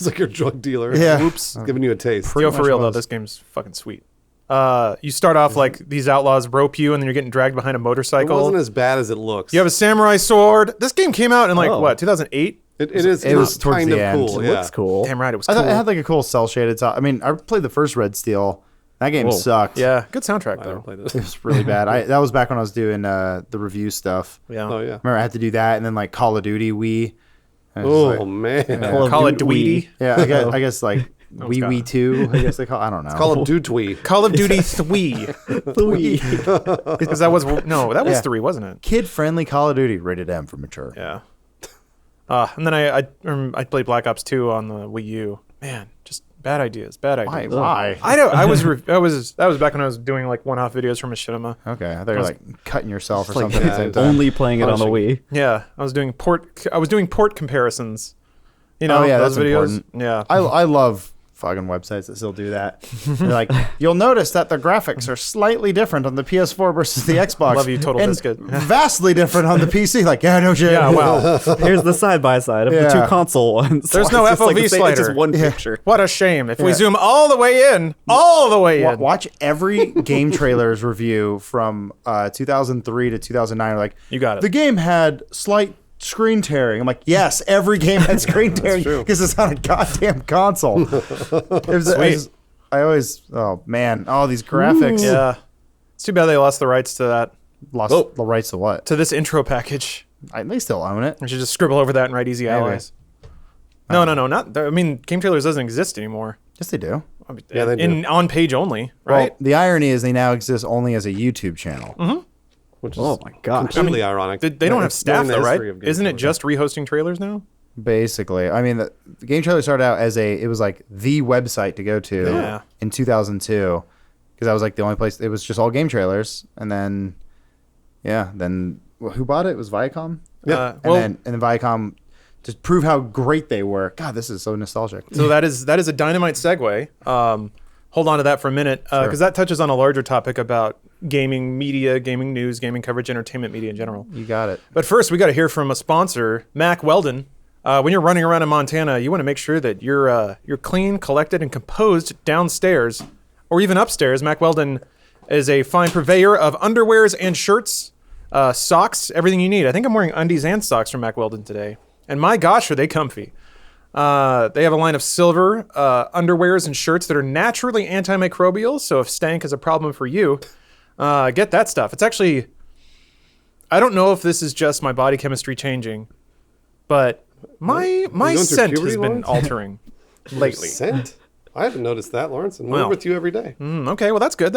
It's like your drug dealer. Yeah. Oops. Giving you a taste. Yo, for much real, though, was. this game's fucking sweet. You start off like these outlaws rope you, and then you're getting dragged behind a It motorcycle. wasn't as bad as it looks. You have a samurai sword. This game came out in like, Oh. what, 2008? It is. It was not towards kind the of end. cool. It Yeah. looks cool. Damn right, it was I cool. thought it had like a cool cell shaded top. I mean, I played the first Red Steel. That game Whoa. sucked. Yeah, good soundtrack, I though. never played it. It was really bad. That was back when I was doing the review stuff. Yeah. Oh yeah. Remember, I had to do that, and then like Call of Duty Wii. And it was Oh like- man. Call of Duty. yeah, I guess like Wii God. Wii 2. I guess they call. I don't know. Call of Duty. Call of Duty 3. Because that was, that was Yeah. 3, wasn't it? Kid friendly Call of Duty, rated M for mature. Yeah. And then I played Black Ops 2 on the Wii U. Man, just bad ideas. Bad Why? ideas. Why? I know. That was back when I was doing like one-off videos from Machinima. Okay, I thought you were like cutting yourself or Like, something. At the same time. only playing it on the Wii. Yeah, I was doing port comparisons. You know, Oh, yeah, those that's videos. important. Yeah. I love fucking websites that still do that. They're like, you'll notice that the graphics are slightly different on the PS4 versus the Xbox. Love you, Total and Biscuit. vastly different on the PC. Like, yeah, no shit. Yeah, wow. Here's the side by side of the Yeah. two console ones. There's no It's just FOV the same- slider. It's just one picture. What a shame. If we Yeah. zoom all the way in, Watch every game trailers review from 2003 to 2009. Like, You got it. The game had slight screen tearing. I'm like, yes, every game had screen tearing because it's on a goddamn console. Sweet. I always, oh man, all these graphics. Yeah. It's too bad they lost the rights to that, Lost the rights to what? to this intro package. They still own it. I should just scribble over that and write Easy Allies. No, not. I mean, Game Trailers doesn't exist anymore. Yes, they do. I mean, Yeah, they do. on page only, right? Well, the irony is they now exist only as a YouTube channel. Which is Oh my gosh. completely ironic. They don't have It's staff knowing the though, right? history of Game Isn't it Trailers. just rehosting trailers now? Basically, I mean, the game trailer started out as it was like the website to go to Yeah. in 2002 because that was like the only place. It was just all game trailers, and then who bought it? It was Viacom. Yeah. And then Viacom to prove how great they were. God, this is so nostalgic. So that is a dynamite segue. Hold on to that for a minute because that touches on a larger topic about gaming media, gaming news, gaming coverage, entertainment media in general. You got it. But first, we got to hear from a sponsor, Mack Weldon. When you're running around in Montana, you want to make sure that you're clean, collected, and composed downstairs or even upstairs. Mack Weldon is a fine purveyor of underwears and shirts, socks, everything you need. I think I'm wearing undies and socks from Mack Weldon today. And my gosh, are they comfy. They have a line of silver underwears and shirts that are naturally antimicrobial. So if stank is a problem for you, get that stuff. It's actually, I don't know if this is just my body chemistry changing, but my going through scent puberty, has been Lawrence? altering lately. Scent? I haven't noticed that, Lawrence, and Well. we're with you every day. Okay, well that's good.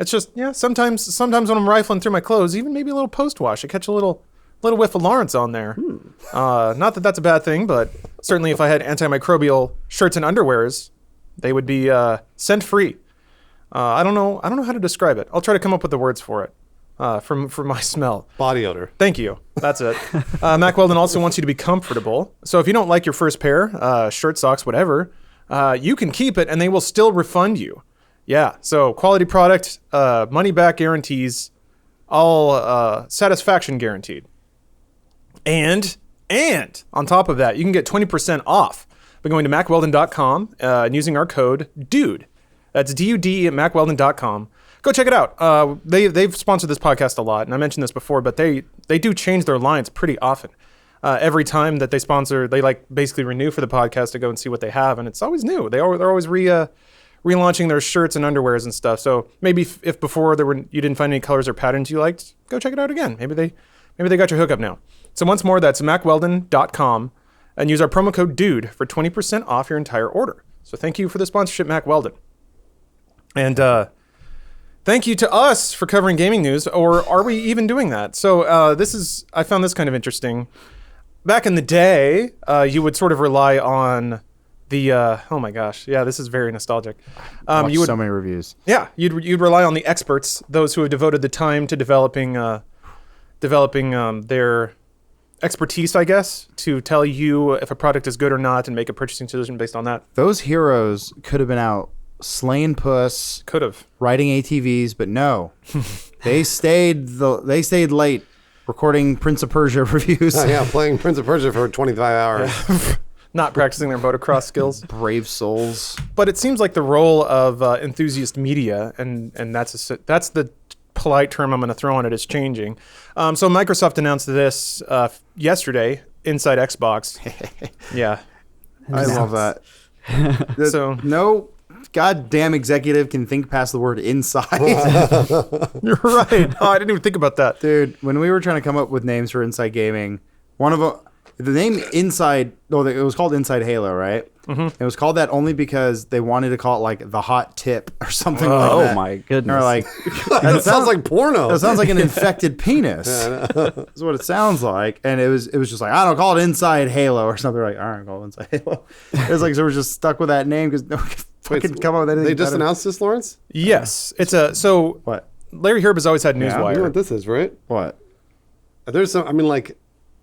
It's just sometimes when I'm rifling through my clothes, even maybe a little post wash, I catch a little whiff of Lawrence on there. Not that that's a bad thing, but certainly if I had antimicrobial shirts and underwears, they would be scent free. I don't know how to describe it. I'll try to come up with the words for it. For my smell. Body odor. Thank you. That's it. Mack Weldon also wants you to be comfortable. So if you don't like your first pair, shirt, socks, whatever, you can keep it and they will still refund you. Yeah. So quality product, money back guarantees, all satisfaction guaranteed. And on top of that, you can get 20% off by going to MackWeldon.com and using our code DUDE. That's DUD at MackWeldon.com. Go check it out. They've sponsored this podcast a lot, and I mentioned this before, but they do change their lines pretty often. Every time that they sponsor, they like basically renew for the podcast to go and see what they have, and it's always new. They're always relaunching their shirts and underwears and stuff. So maybe if before you didn't find any colors or patterns you liked, go check it out again. Maybe they got your hookup now. So once more, that's MackWeldon.com, and use our promo code DUDE for 20% off your entire order. So thank you for the sponsorship, Mack Weldon. And thank you to us for covering gaming news, or are we even doing that? So I found this kind of interesting. Back in the day, you would sort of rely on the, oh my gosh, yeah, this is very nostalgic. Watched You would, so many reviews. yeah, you'd rely on the experts, those who have devoted the time to developing their expertise, I guess, to tell you if a product is good or not and make a purchasing decision based on that. Those heroes could have been out slaying puss, Could have. riding ATVs, but no, they stayed late recording Prince of Persia reviews. Yeah, playing Prince of Persia for 25 hours. Not practicing their motocross skills. Brave souls. But it seems like the role of enthusiast media, and that's the polite term I'm going to throw on it, is changing. So Microsoft announced this yesterday inside Xbox. Yeah. I love that. So No goddamn executive can think past the word inside. you're right. Oh, I didn't even think about that. Dude, when we were trying to come up with names for Inside Gaming, one of them, the name Inside, it was called Inside Halo, right? Mm-hmm. It was called that only because they wanted to call it like the hot tip or something like that. Oh my And goodness. they're like, That sounds like porno. that sounds like an infected penis. That's what it sounds like. And it was just like, I don't call it Inside Halo or something. Like, all right, call it Inside Halo. It was like, so we're just stuck with that name because no one could fucking come up with anything. They just better. announced this, Lawrence? Yes. So What? Larry Herb has always had Yeah. You know Newswire. what this is, right? What? There's some, I mean, like,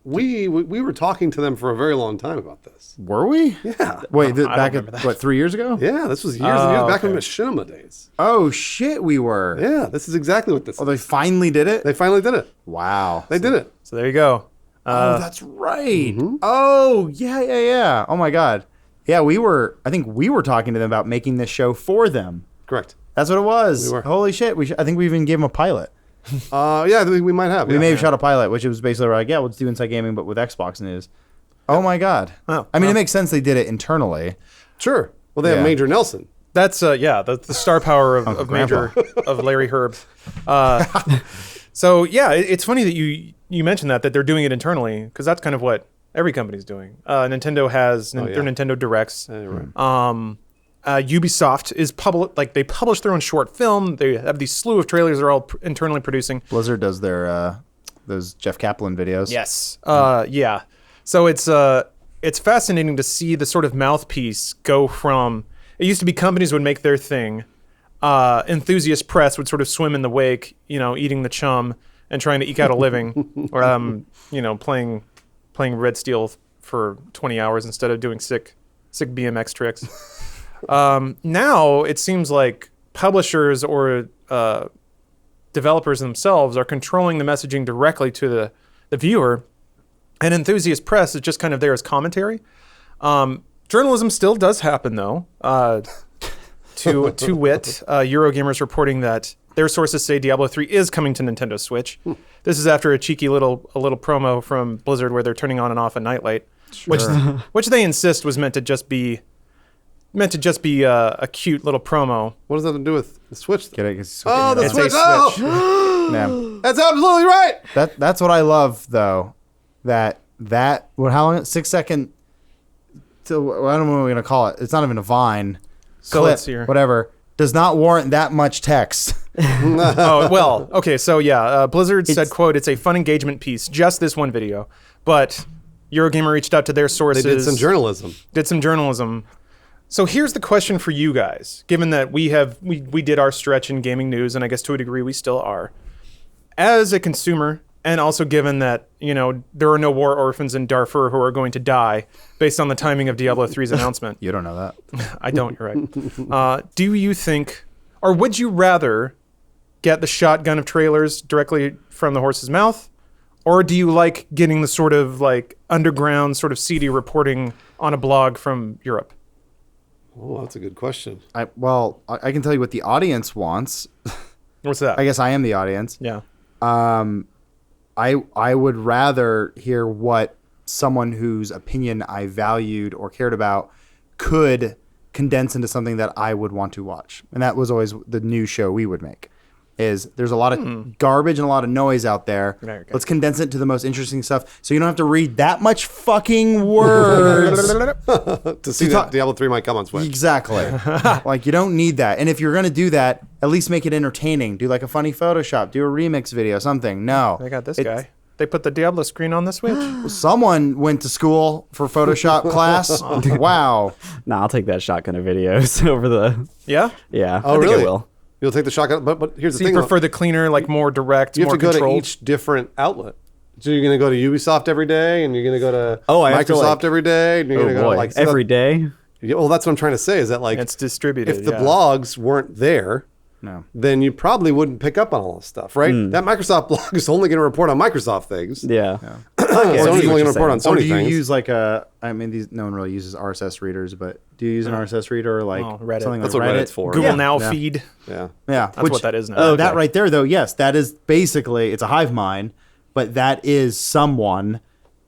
we were talking to them for a very long time about this. Were we? Yeah. Wait, I back don't at remember that. what, 3 years ago? Yeah, this was years and years back in okay. Machinima days. Oh shit, we were. Yeah, this is exactly what this Oh, is. they finally did it. They finally did it. Wow. They did it. So there you go. Oh, that's right. Oh, yeah. Oh my god. Yeah, I think we were talking to them about making this show for them. Correct. That's what it was. We were. Holy shit. I think we even gave them a pilot. Yeah, we might have. We may have shot a pilot, which was basically like, yeah, let's do Inside Gaming, but with Xbox news. Oh my god. Oh, I mean, wow. it makes sense they did it internally. Sure. Well, they Yeah. have Major Nelson. That's the star power of Grandpa. Major of Larry Herb. So yeah, it's funny that you mentioned that they're doing it internally, because that's kind of what every company's doing. Nintendo has their Nintendo Directs. Yeah, you're right. Ubisoft is they publish their own short film. They have these slew of trailers they're all internally producing. Blizzard does their those Jeff Kaplan videos. Yes. Yeah. So it's fascinating to see the sort of mouthpiece go from, it used to be companies would make their thing. Enthusiast press would sort of swim in the wake, eating the chum and trying to eke out a living, or playing Red Steel for 20 hours instead of doing sick BMX tricks. Now it seems like publishers or developers themselves are controlling the messaging directly to the viewer, and enthusiast press is just kind of there as commentary. Journalism still does happen, though. To wit, Eurogamer's reporting that their sources say Diablo 3 is coming to Nintendo Switch. This is after a cheeky little promo from Blizzard where they're turning on and off a nightlight, which they insist was meant to just be a cute little promo. What does that have to do with the Switch? Get it? 'Cause Oh, the It's a Switch! Switch. Oh, Yeah. that's absolutely right. That's what I love, though. How long? 6 second. I don't know what we're gonna call it. It's not even a Vine. So clip, let's see here. whatever, does not warrant that much text. Oh, well, okay, so yeah, Blizzard said, quote, "It's a fun engagement piece, just this one video." But Eurogamer reached out to their They sources. did some journalism. So here's the question for you guys, given that we did our stretch in gaming news, and I guess to a degree we still are. As a consumer, and also given that, there are no war orphans in Darfur who are going to die based on the timing of Diablo 3's announcement. You don't know that. I don't, you're right. Do you think, or would you rather get the shotgun of trailers directly from the horse's mouth? Or do you like getting the sort of underground sort of seedy reporting on a blog from Europe? Oh, that's a good question. I can tell you what the audience wants. What's that? I guess I am the audience. Yeah. I would rather hear what someone whose opinion I valued or cared about could condense into something that I would want to watch. And that was always the new show we would make. There's a lot of garbage and a lot of noise out there. There you go. Let's condense it to the most interesting stuff so you don't have to read that much fucking words. To see that Diablo 3 might come on Switch. Exactly. You don't need that. And if you're going to do that, at least make it entertaining. Do a funny Photoshop. Do a remix video, something. No. They got this guy. They put the Diablo screen on the Switch. Someone went to school for Photoshop class. Wow. Nah, I'll take that shotgun of videos over the. Yeah? Yeah. Oh, I think really? I will. You'll take the shotgun, but here's the So you thing. prefer the cleaner, more direct, You have more to go controlled? to each different outlet. So you're going to go to Ubisoft every day, and you're going to go to I have to, Microsoft every day, and you're going to go to every day. Yeah, well, that's what I'm trying to say. Is that It's distributed. if the yeah. blogs weren't there, No. then you probably wouldn't pick up on all this stuff, right? That Microsoft blog is only going to report on Microsoft things. Yeah. Sony's only going to report on Or Sony do you things. use no one really uses RSS readers, but do you use an RSS reader or Reddit. something That's like what Reddit? Reddit's for. Google Yeah. Now Yeah. feed. Yeah. Yeah. That's what that is now. That right there, though, yes, that is basically, it's a hive mind, but that is someone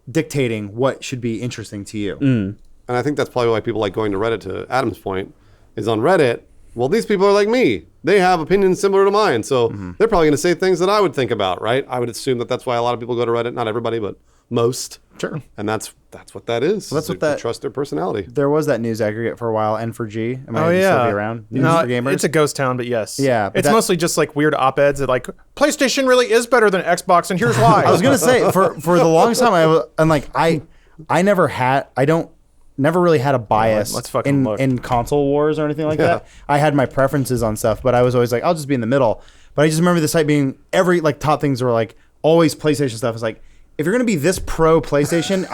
dictating what should be interesting to you. And I think that's probably why people like going to Reddit, to Adam's point, is on Reddit. Well, these people are like me. They have opinions similar to mine. So they're probably going to say things that I would think about, right? I would assume that that's why a lot of people go to Reddit. Not everybody, but most. Sure. And that's what that is. Well, that's what You that- trust their personality. There was that news aggregate for a while, N4G. Am I Oh, still yeah. be around? News No, for gamers? it's a ghost town, but yes. Yeah, but It's that- mostly just weird op-eds that PlayStation really is better than Xbox, and here's why. I was gonna say for the longest time I never really had a bias let's fucking look. in console wars or anything like that. I had my preferences on stuff, but I was always I'll just be in the middle. But I just remember the site being top things were always PlayStation stuff is if you're gonna be this pro PlayStation,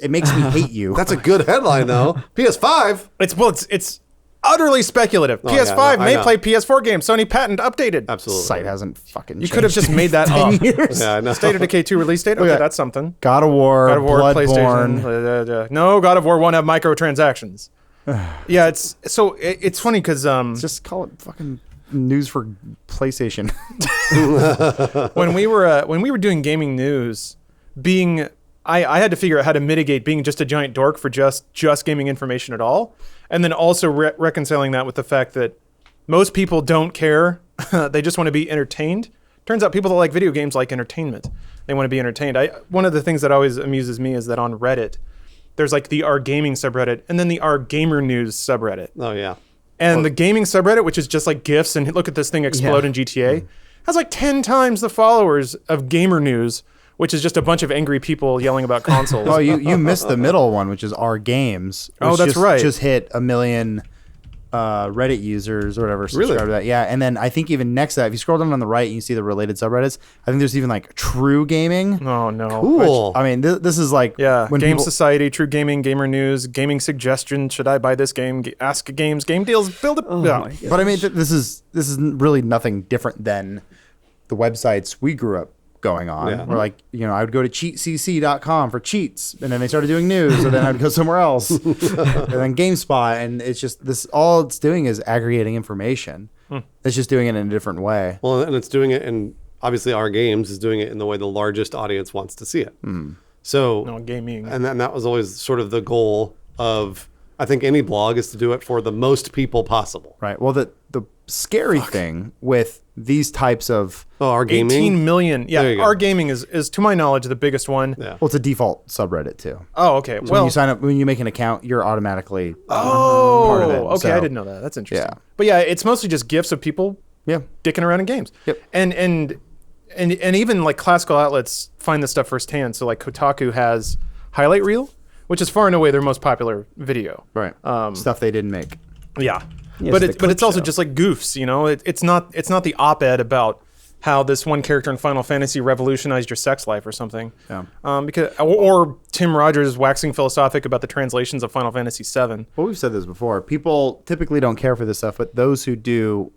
it makes me hate you. That's a good headline though. PS5. It's utterly speculative. Oh, yeah, PS5 no, I may know. play PS4 games. Sony patent updated. Absolutely. Site hasn't fucking. You could have just made that 10 up. years. Yeah, I know. State of Decay 2 release date. Okay, Okay. that's something. God of War, God of War, Bloodborne. PlayStation. No, God of War won't have microtransactions. Yeah, it's funny because Just call it fucking news for PlayStation. when we were doing gaming news, I had to figure out how to mitigate being just a giant dork for just gaming information at all, and then also reconciling that with the fact that most people don't care. They just want to be entertained. Turns out people that like video games like entertainment. They want to be entertained. One of the things that always amuses me is that on Reddit, there's like the R Gaming subreddit and then the R Gamer News subreddit. Oh yeah. And the gaming subreddit, which is just like GIFs and look at this thing explode in GTA, has like 10 times the followers of Gamer News, which is just a bunch of angry people yelling about consoles. Oh, you missed the middle one, which is our games. Oh, which that's right. Just hit 1 million Reddit users or whatever subscribe to that. Yeah, and then I think even next to that, if you scroll down on the right and you see the related subreddits, I think there's even like True Gaming. Oh, no. Cool. I mean, this is like Yeah, when Game people, Society, True Gaming, Gamer News, Gaming Suggestion, should I buy this game, Ask Games, Game Deals, build it. Oh yeah. my God. But I mean, this is really nothing different than the websites we grew up going on. Yeah. Where like, I would go to cheatcc.com for cheats, and then they started doing news, and then I'd go somewhere else, and then GameSpot, and it's just this. All it's doing is aggregating information. It's just doing it in a different way. Well, and it's doing it, and obviously our games is doing it in the way the largest audience wants to see it. So, No, gaming. and that was always sort of the goal of, I think, any blog is to do it for the most people possible. Right. Well, the scary thing with these types of Our gaming. 18 million. There Yeah, you go. our gaming is, to my knowledge, the biggest one. Yeah. well, it's a default subreddit too. Oh, okay. When Well, you sign up, when you make an account, you're automatically oh, part of it. okay. So, I didn't know that. That's interesting. Yeah. But yeah, it's mostly just GIFs of people Yeah. dicking around in games. Yep. And even like classical outlets find this stuff firsthand. So like Kotaku has Highlight Reel, which is far and away their most popular video. Right. Stuff they didn't make. Yeah. Yes, but the it's clip also show. just like goofs, It's not the op-ed about how this one character in Final Fantasy revolutionized your sex life or something. Yeah. Or Tim Rogers waxing philosophic about the translations of Final Fantasy VII. Well, we've said this before. People typically don't care for this stuff, but those who do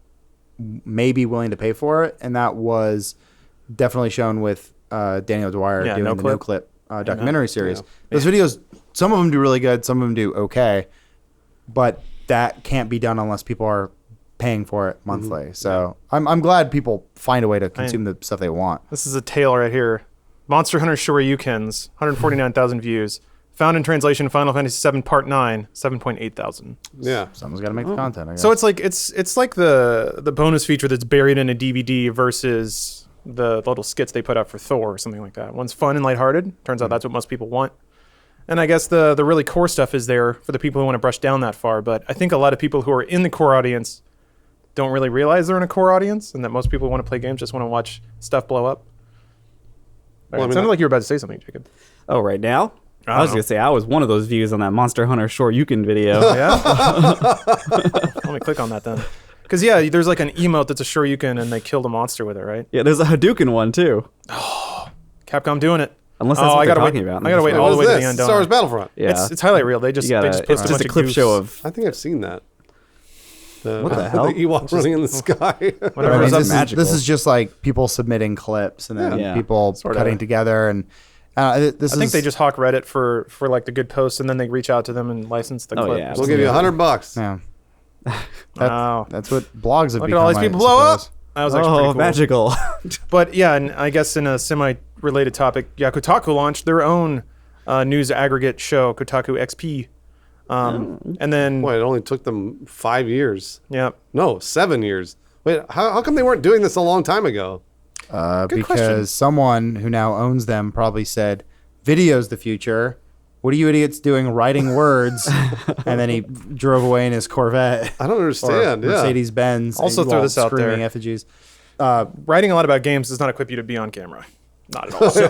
may be willing to pay for it, and that was definitely shown with Daniel Dwyer Yeah, doing No the Clip. No Clip documentary series. Yeah. Those videos, some of them do really good, some of them do okay, but that can't be done unless people are paying for it monthly. So I'm glad people find a way to consume the stuff they want. This is a tale right here. Monster Hunter Shoryukens, 149,000 views. Found in translation Final Fantasy VII Part 9, 7.8 thousand. Yeah. Someone's got to make the content, I guess. So it's like the bonus feature that's buried in a DVD versus the little skits they put out for Thor or something like that. One's fun and lighthearted. Turns out that's what most people want. And I guess the really core stuff is there for the people who want to brush down that far. But I think a lot of people who are in the core audience don't really realize they're in a core audience, and that most people who want to play games just want to watch stuff blow up. Well, I mean, It sounded like you were about to say something, Jacob. Oh, right now? I was know. going to say, I was one of those views on that Monster Hunter Shoryuken video. Yeah? Let me click on that then. Because, yeah, there's like an emote that's a Shoryuken, and they killed a monster with it, right? Yeah, there's a Hadouken one, too. Capcom doing it. Unless that's what I they're gotta talking wait. about. I gotta wait Wait, all the what way is to the this? end. Star Wars Battlefront. Yeah. It's highlight reel. They just You gotta, post a it's bunch just a of clip goofs. show of... I think I've seen that. What the hell? The Ewok running in the sky. Whatever. I mean, That's this is just like people submitting clips and then Yeah. people Sorta. cutting together, and this I think they just hawk Reddit for like the good posts, and then they reach out to them and license the Oh, clip. yeah. We'll give you $100. yeah. Wow. That's what blogs have Look at become. all these I people blow up. suppose. That was actually pretty Oh, cool. magical. But yeah, and I guess in a semi-related topic, yeah, Kotaku launched their own news aggregate show, Kotaku XP. And then, Boy, it only took them 5 years. yeah, No, 7 years. Wait, how come they weren't doing this a long time ago? Good Because question. someone who now owns them probably said, "Video's the future. What are you idiots doing writing words?" And then he drove away in his Corvette. I don't Or understand. Yeah. Mercedes Benz. Also throw this out screaming there. effigies. writing a lot about games does not equip you to be on camera. Not at all. So,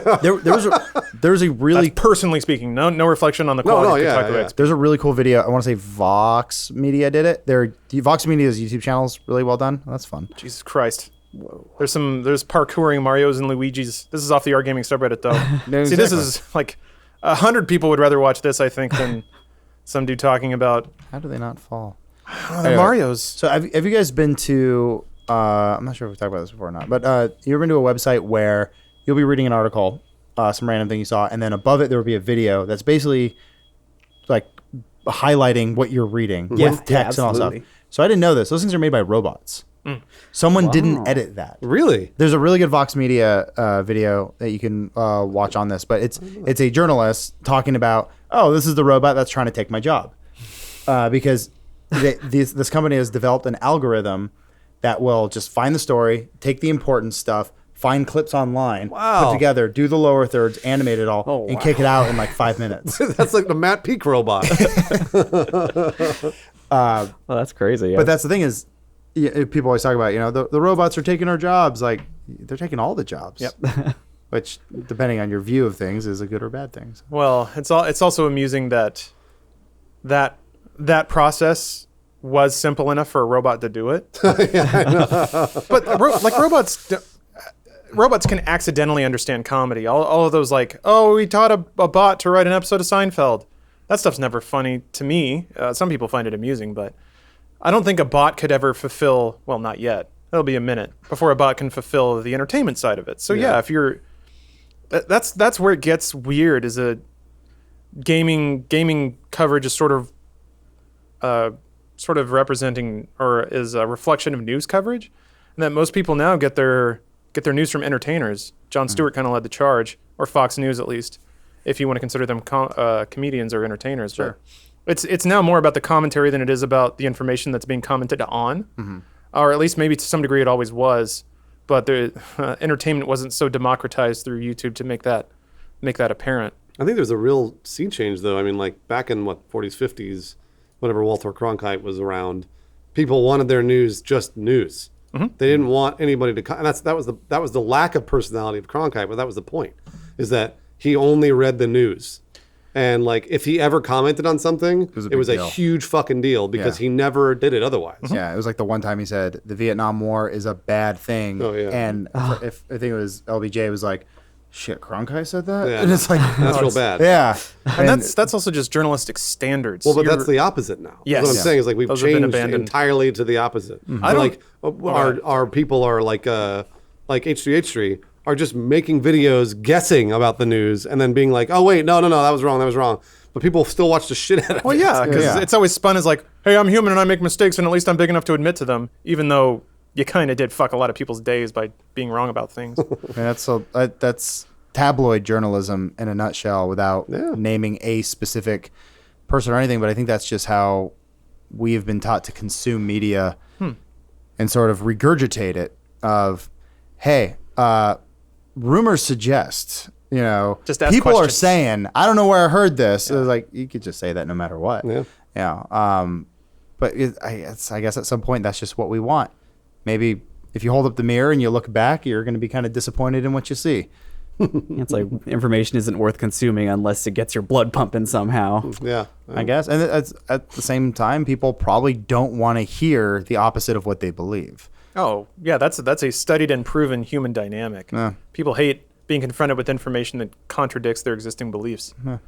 There's a really personally speaking, no reflection on the No, quality no, of yeah, Kotaku yeah. XP. There's a really cool video. I want to say Vox Media did it. Vox Media's YouTube channel is really well done. That's fun. Jesus Christ. There's parkouring Marios and Luigis. This is off the Art Gaming subreddit though. No, See, this is like 100 people would rather watch this, I think, than some dude talking about How do they not fall? the Anyway. Marios. So have you guys been to? I'm not sure if we talked about this before or not, but you ever been to a website where you'll be reading an article, some random thing you saw, and then above it there will be a video that's basically like highlighting what you're reading with text and all stuff. absolutely. So I didn't know this. Those things are made by robots. Someone didn't edit that. Really? There's a really good Vox Media video that you can watch on this, but it's a journalist talking about, oh, this is the robot that's trying to take my job, because this company has developed an algorithm that will just find the story, take the important stuff, find clips online, Wow. put together, do the lower thirds, animate it all, Oh, and wow. kick it out in like 5 minutes. That's like the Matt Peak robot. Well, that's crazy. Yeah. But that's the thing is, people always talk about, the robots are taking our jobs. Like, they're taking all the jobs. Yep. Which, depending on your view of things, is a good or bad thing. So. Well, it's also amusing that process was simple enough for a robot to do it. But robots can accidentally understand comedy. All of those like, oh, we taught a bot to write an episode of Seinfeld. That stuff's never funny to me. Some people find it amusing, but I don't think a bot could ever fulfill. Well, not yet. That'll be a minute before a bot can fulfill the entertainment side of it. So yeah, if you're, that's where it gets weird. Is a gaming coverage is sort of representing or is a reflection of news coverage, and that most people now get their news from entertainers. Jon Stewart kind of led the charge, or Fox News at least, if you want to consider them comedians or entertainers. Sure. But it's now more about the commentary than it is about the information that's being commented on, or at least maybe to some degree it always was. But the entertainment wasn't so democratized through YouTube to make that apparent. I think there's a real sea change, though. I mean, like back in 40s, 50s, whenever Walter Cronkite was around, people wanted their news just news. They didn't want anybody to. And that was the lack of personality of Cronkite, but that was the point, is that he only read the news, and like if he ever commented on something, it was a deal. huge fucking deal because he never did it otherwise. Yeah, it was like the one time he said the Vietnam War is a bad thing. Oh, yeah. And if I think it was LBJ was like, shit, Cronkite said that? Yeah. And it's like, That's real bad. yeah. And that's also just journalistic standards. Well, but that's the opposite now. Yes. What I'm Yeah. saying is like we've Those have been changed abandoned. entirely to the opposite. I don't- Like our people are like H3H3 are just making videos guessing about the news and then being like, oh wait, no, that was wrong. But people still watch the shit out of Well, it. yeah, because it's always spun as like, hey, I'm human and I make mistakes, and at least I'm big enough to admit to them, even though you kind of did fuck a lot of people's days by being wrong about things. And that's tabloid journalism in a nutshell without naming a specific person or anything. But I think that's just how we have been taught to consume media and sort of regurgitate it of, hey, rumors suggest, Just ask people are questions. saying, I don't know where I heard this. It was like, you could just say that no matter what. Yeah. Yeah. But I guess at some point that's just what we want. Maybe if you hold up the mirror and you look back, you're going to be kind of disappointed in what you see. It's like information isn't worth consuming unless it gets your blood pumping somehow. Yeah. I guess. And at the same time, people probably don't want to hear the opposite of what they believe. Oh, yeah, that's a studied and proven human dynamic. Yeah. People hate being confronted with information that contradicts their existing beliefs. I mean,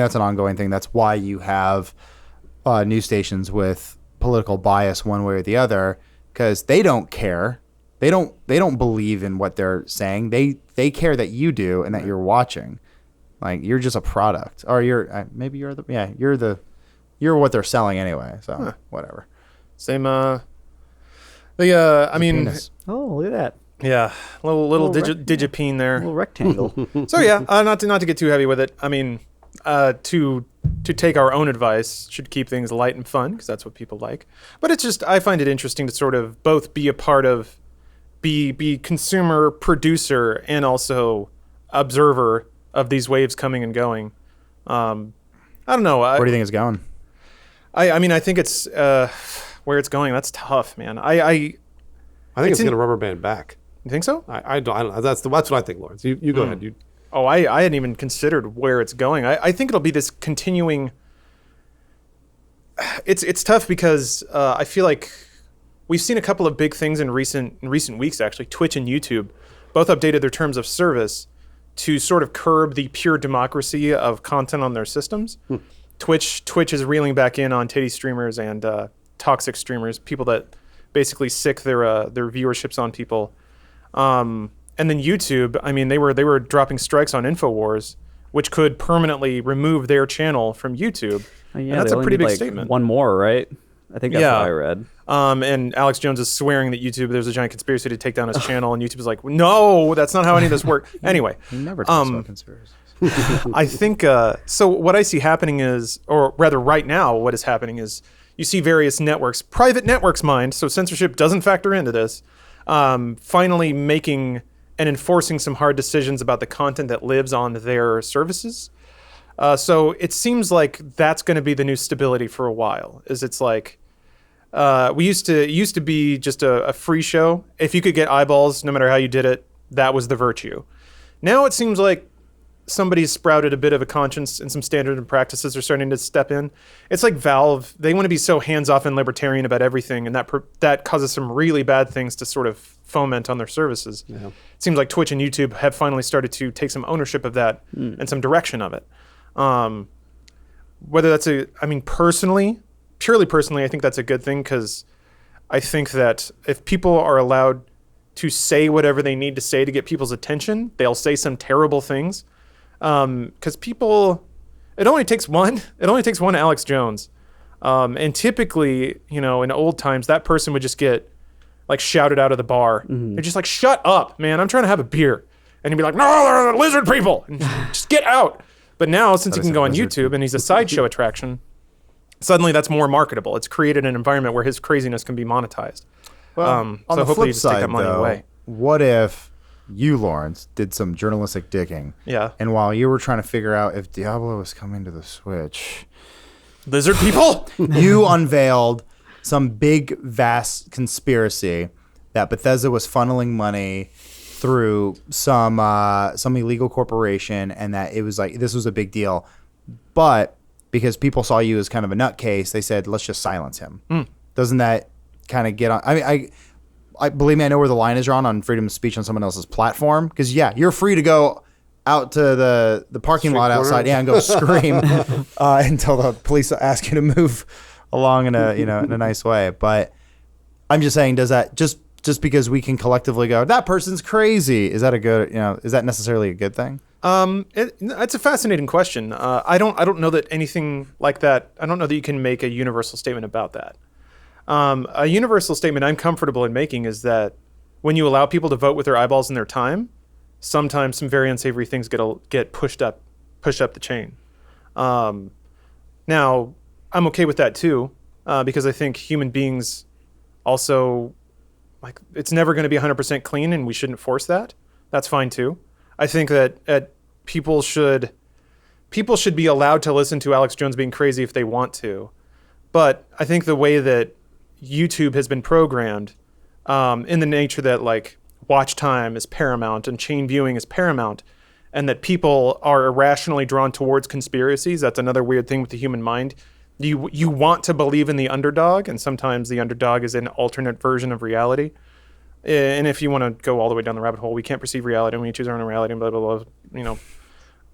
that's an ongoing thing. That's why you have news stations with political bias one way or the other, because they don't care. They don't believe in what they're saying. They care that you do and that you're watching. Like, you're just a product, or you're what they're selling anyway. So whatever. Same. I mean, Penis. Oh, look at that. yeah, little digipene there. Little rectangle. So yeah, not to get too heavy with it. I mean, to take our own advice, should keep things light and fun because that's what people like. But it's just, I find it interesting to sort of both be a part of, be consumer, producer, and also observer of these waves coming and going. I don't know. Where do you think it's going? I mean, I think it's where it's going. That's tough, man. I think it's going to rubber band back. You think so? I don't. That's what I think, Lawrence. You go ahead. Oh, I hadn't even considered where it's going. I think it'll be this continuing. It's tough because I feel like we've seen a couple of big things in recent weeks, actually. Twitch and YouTube both updated their terms of service to sort of curb the pure democracy of content on their systems. Twitch is reeling back in on titty streamers and toxic streamers, people that basically sick their viewerships on people. And then YouTube, I mean, they were dropping strikes on InfoWars, which could permanently remove their channel from YouTube. Oh, yeah, and that's they a only pretty need, big like, statement. One more, right? I think that's Yeah. what I read. And Alex Jones is swearing that there's a giant conspiracy to take down his channel, and YouTube is like, no, that's not how any of this works. Anyway, He never talks about conspiracies. I think, so what I see happening is, or rather right now, what is happening is you see various networks, private networks mind, so censorship doesn't factor into this, finally making and enforcing some hard decisions about the content that lives on their services. So it seems like that's going to be the new stability for a while. It's like it used to be just a free show. If you could get eyeballs, no matter how you did it, that was the virtue. Now it seems like somebody's sprouted a bit of a conscience, and some standard and practices are starting to step in. It's like Valve; they want to be so hands-off and libertarian about everything, and that causes some really bad things to sort of foment on their services. Yeah. It seems like Twitch and YouTube have finally started to take some ownership of that and some direction of it. Whether that's purely personally, I think that's a good thing, because I think that if people are allowed to say whatever they need to say to get people's attention, they'll say some terrible things. Because people, it only takes one Alex Jones. And typically, in old times, that person would just get like shouted out of the bar. They're just like, shut up, man, I'm trying to have a beer. And he'd be like, no, they're lizard people, and just get out. But now, since he can go on YouTube and he's a sideshow attraction, suddenly that's more marketable. It's created an environment where his craziness can be monetized. Well, on so the hopefully flip you just take side, that money though, away. what if you, Lawrence, did some journalistic digging? Yeah. And while you were trying to figure out if Diablo was coming to the Switch, Lizard people? you unveiled some big, vast conspiracy that Bethesda was funneling money through some illegal corporation, and that it was like this was a big deal. But because people saw you as kind of a nutcase, they said, let's just silence him. Doesn't that kind of get on? I mean, I believe me, I know where the line is drawn on freedom of speech on someone else's platform. Because yeah, you're free to go out to the parking lot outside, and go scream until the police ask you to move along in a nice way. But I'm just saying, does that just because we can collectively go, that person's crazy, is that is that necessarily a good thing? It's a fascinating question. I don't know that anything like that. I don't know that you can make a universal statement about that. A universal statement I'm comfortable in making is that when you allow people to vote with their eyeballs and their time, sometimes some very unsavory things get pushed up the chain. Now, I'm okay with that too, because I think human beings also, like, it's never going to be 100% clean, and we shouldn't force that. That's fine too. I think that people should be allowed to listen to Alex Jones being crazy if they want to. But I think the way that YouTube has been programmed, in the nature that like watch time is paramount and chain viewing is paramount, and that people are irrationally drawn towards conspiracies. That's another weird thing with the human mind. You want to believe in the underdog, and sometimes the underdog is an alternate version of reality. And if you want to go all the way down the rabbit hole, we can't perceive reality, and we choose our own reality, and blah, blah, blah,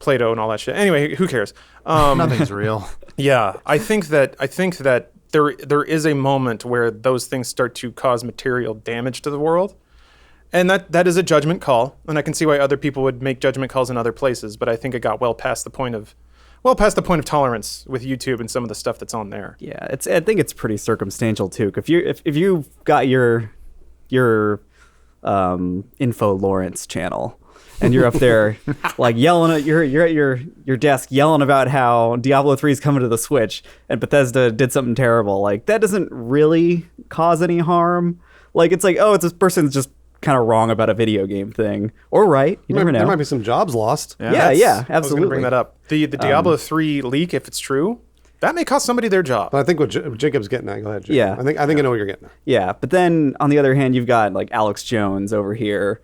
Plato and all that shit. Anyway, who cares? Nothing's real. Yeah, I think that there is a moment where those things start to cause material damage to the world. And that is a judgment call, and I can see why other people would make judgment calls in other places, but I think it got well past the point of tolerance with YouTube and some of the stuff that's on there. Yeah, I think it's pretty circumstantial too. If you've got your Info Lawrence channel, and you're up there like yelling at you're at your desk yelling about how Diablo 3 is coming to the Switch and Bethesda did something terrible, like that doesn't really cause any harm. Like it's like, oh, it's this person's just kind of wrong about a video game thing, or right, you never know. There might be some jobs lost. Yeah, I absolutely. was going to bring that up. The Diablo 3 leak, if it's true, that may cost somebody their job. But I think what Jacob's getting at, go ahead, Jacob. Yeah. I think I know what you're getting at. Yeah, but then on the other hand, you've got like Alex Jones over here,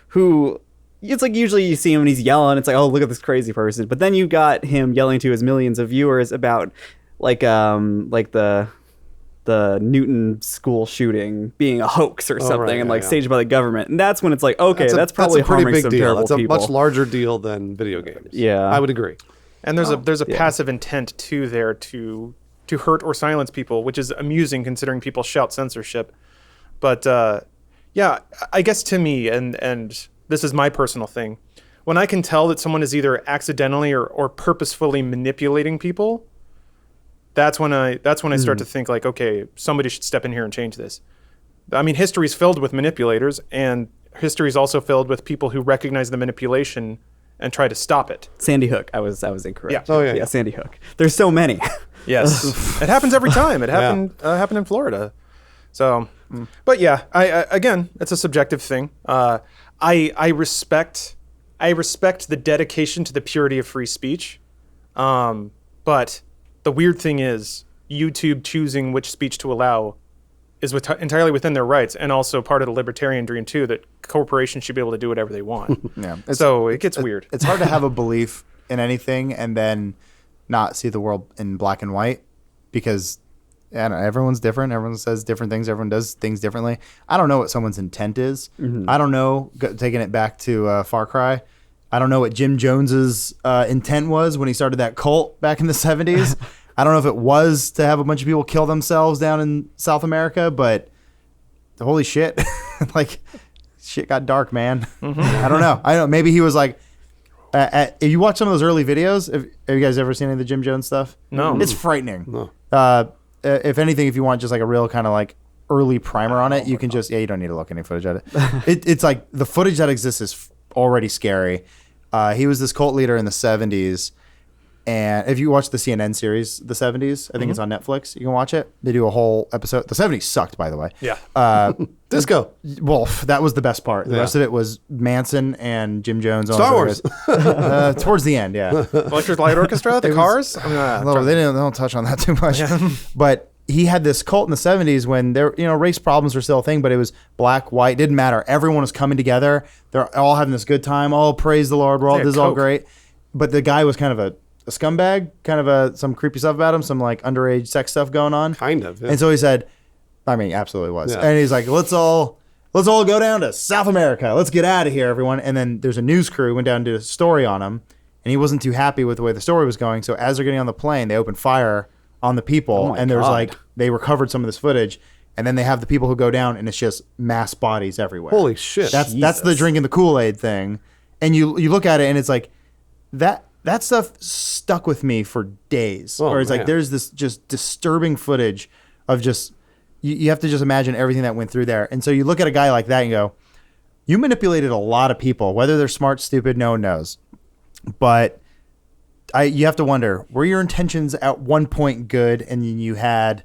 who it's like usually you see him and he's yelling. It's like, oh, look at this crazy person. But then you got him yelling to his millions of viewers about like the the Newton school shooting being a hoax or something, right, and yeah, like yeah. staged by the government. And that's when it's like, okay, that's probably a pretty harming big some deal. terrible That's a people. much larger deal than video games. Yeah. I would agree. And there's a yeah. passive intent too there to hurt or silence people, which is amusing considering people shout censorship. But yeah, I guess to me, and this is my personal thing, when I can tell that someone is either accidentally or purposefully manipulating people, that's when I start to think like, okay, somebody should step in here and change this. I mean, history is filled with manipulators, and history is also filled with people who recognize the manipulation and try to stop it. Sandy Hook. I was incorrect. Yeah. Oh, yeah. Sandy Hook. There's so many. Yes, it happens every time. It happened in Florida. So, but yeah, I again, it's a subjective thing. I respect the dedication to the purity of free speech, but the weird thing is YouTube choosing which speech to allow is entirely within their rights, and also part of the libertarian dream too, that corporations should be able to do whatever they want. Yeah. So it gets weird. It's hard to have a belief in anything and then not see the world in black and white, because I don't know, everyone's different. Everyone says different things. Everyone does things differently. I don't know what someone's intent is. I don't know, taking it back to Far Cry, I don't know what Jim Jones's intent was when he started that cult back in the 70s. I don't know if it was to have a bunch of people kill themselves down in South America, but holy shit, like shit got dark, man. I don't know. Maybe he was like, if you watch some of those early videos, have you guys ever seen any of the Jim Jones stuff? No. It's frightening. No. If anything, if you want just like a real kind of like early primer on it, you can just, you don't need to look any footage at it. It's like the footage that exists is already scary. He was this cult leader in the 70s. And if you watch the CNN series, the 70s, I think it's on Netflix. You can watch it. They do a whole episode. The 70s sucked, by the way. Yeah. Disco. Well, that was the best part. The Yeah. rest of it was Manson and Jim Jones. Star Wars. Towards the end, yeah. Electric Light Orchestra, the It was- Cars. They don't touch on that too much. But he had this cult in the 70s when there, race problems were still a thing, but it was black, white, didn't matter. Everyone was coming together. They're all having this good time. Oh, praise the Lord. We're all, Yeah, this is all Coke. great. But the guy was kind of a scumbag, kind of some creepy stuff about him, some like underage sex stuff going on. Kind of. Yeah. And so he said, I mean, absolutely was. Yeah. And he's like, let's all go down to South America. Let's get out of here, everyone. And then there's a news crew went down and did a story on him, and he wasn't too happy with the way the story was going. So as they're getting on the plane, they open fire on the people, Oh my and there's God. like, they recovered some of this footage, and then they have the people who go down, and it's just mass bodies everywhere. Holy shit. That's the Jesus. drinking the Kool-Aid thing. And you look at it, and it's like, that stuff stuck with me for days. Oh, Where it's like, man. there's this just disturbing footage of just, you have to just imagine everything that went through there. And so you look at a guy like that and go, you manipulated a lot of people, whether they're smart, stupid, no one knows. But you have to wonder, were your intentions at one point good, and then you had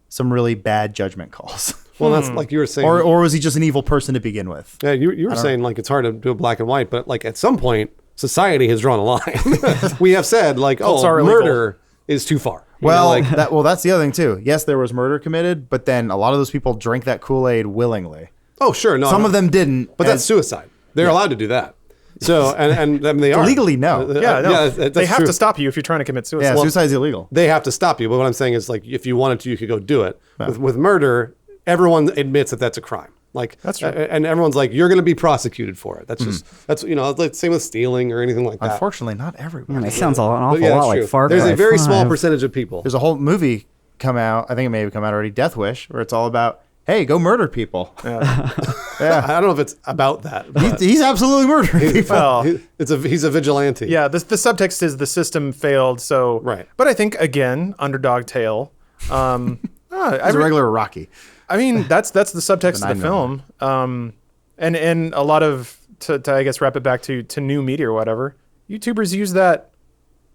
some really bad judgment calls? Well, that's like you were saying. Or was he just an evil person to begin with? Yeah, you were saying like it's hard to do a black and white, but like at some point, society has drawn a line. We have said like, Cults are illegal. murder is too far. You Well, know, like, that's the other thing too. Yes, there was murder committed, but then a lot of those people drank that Kool-Aid willingly. oh sure, no, Some no. of them didn't. but that's suicide. They're allowed to do that. So and they are Legally, no. Yeah, no, that's they have true. to stop you if you're trying to commit suicide. Yeah, suicide's illegal. They have to stop you. But what I'm saying is, like, if you wanted to, you could go do it. With murder, everyone admits that that's a crime. Like That's true. and everyone's like, you're going to be prosecuted for it. That's just like same with stealing or anything like that. Unfortunately, not everyone. Man, it sounds an awful But yeah, lot that's like true. Far Cry There's a very 5. small percentage of people. There's a whole movie come out. I think it may have come out already. Death Wish, where it's all about, hey, go murder people. Yeah. I don't know if it's about that. But He's absolutely murdering people. Well, he's a vigilante. yeah, the subtext is the system failed. So, Right. But I think again, underdog tale. He's a regular Rocky. I mean, that's the subtext The of the film. And a lot of to I guess wrap it back to new media or whatever. YouTubers use that.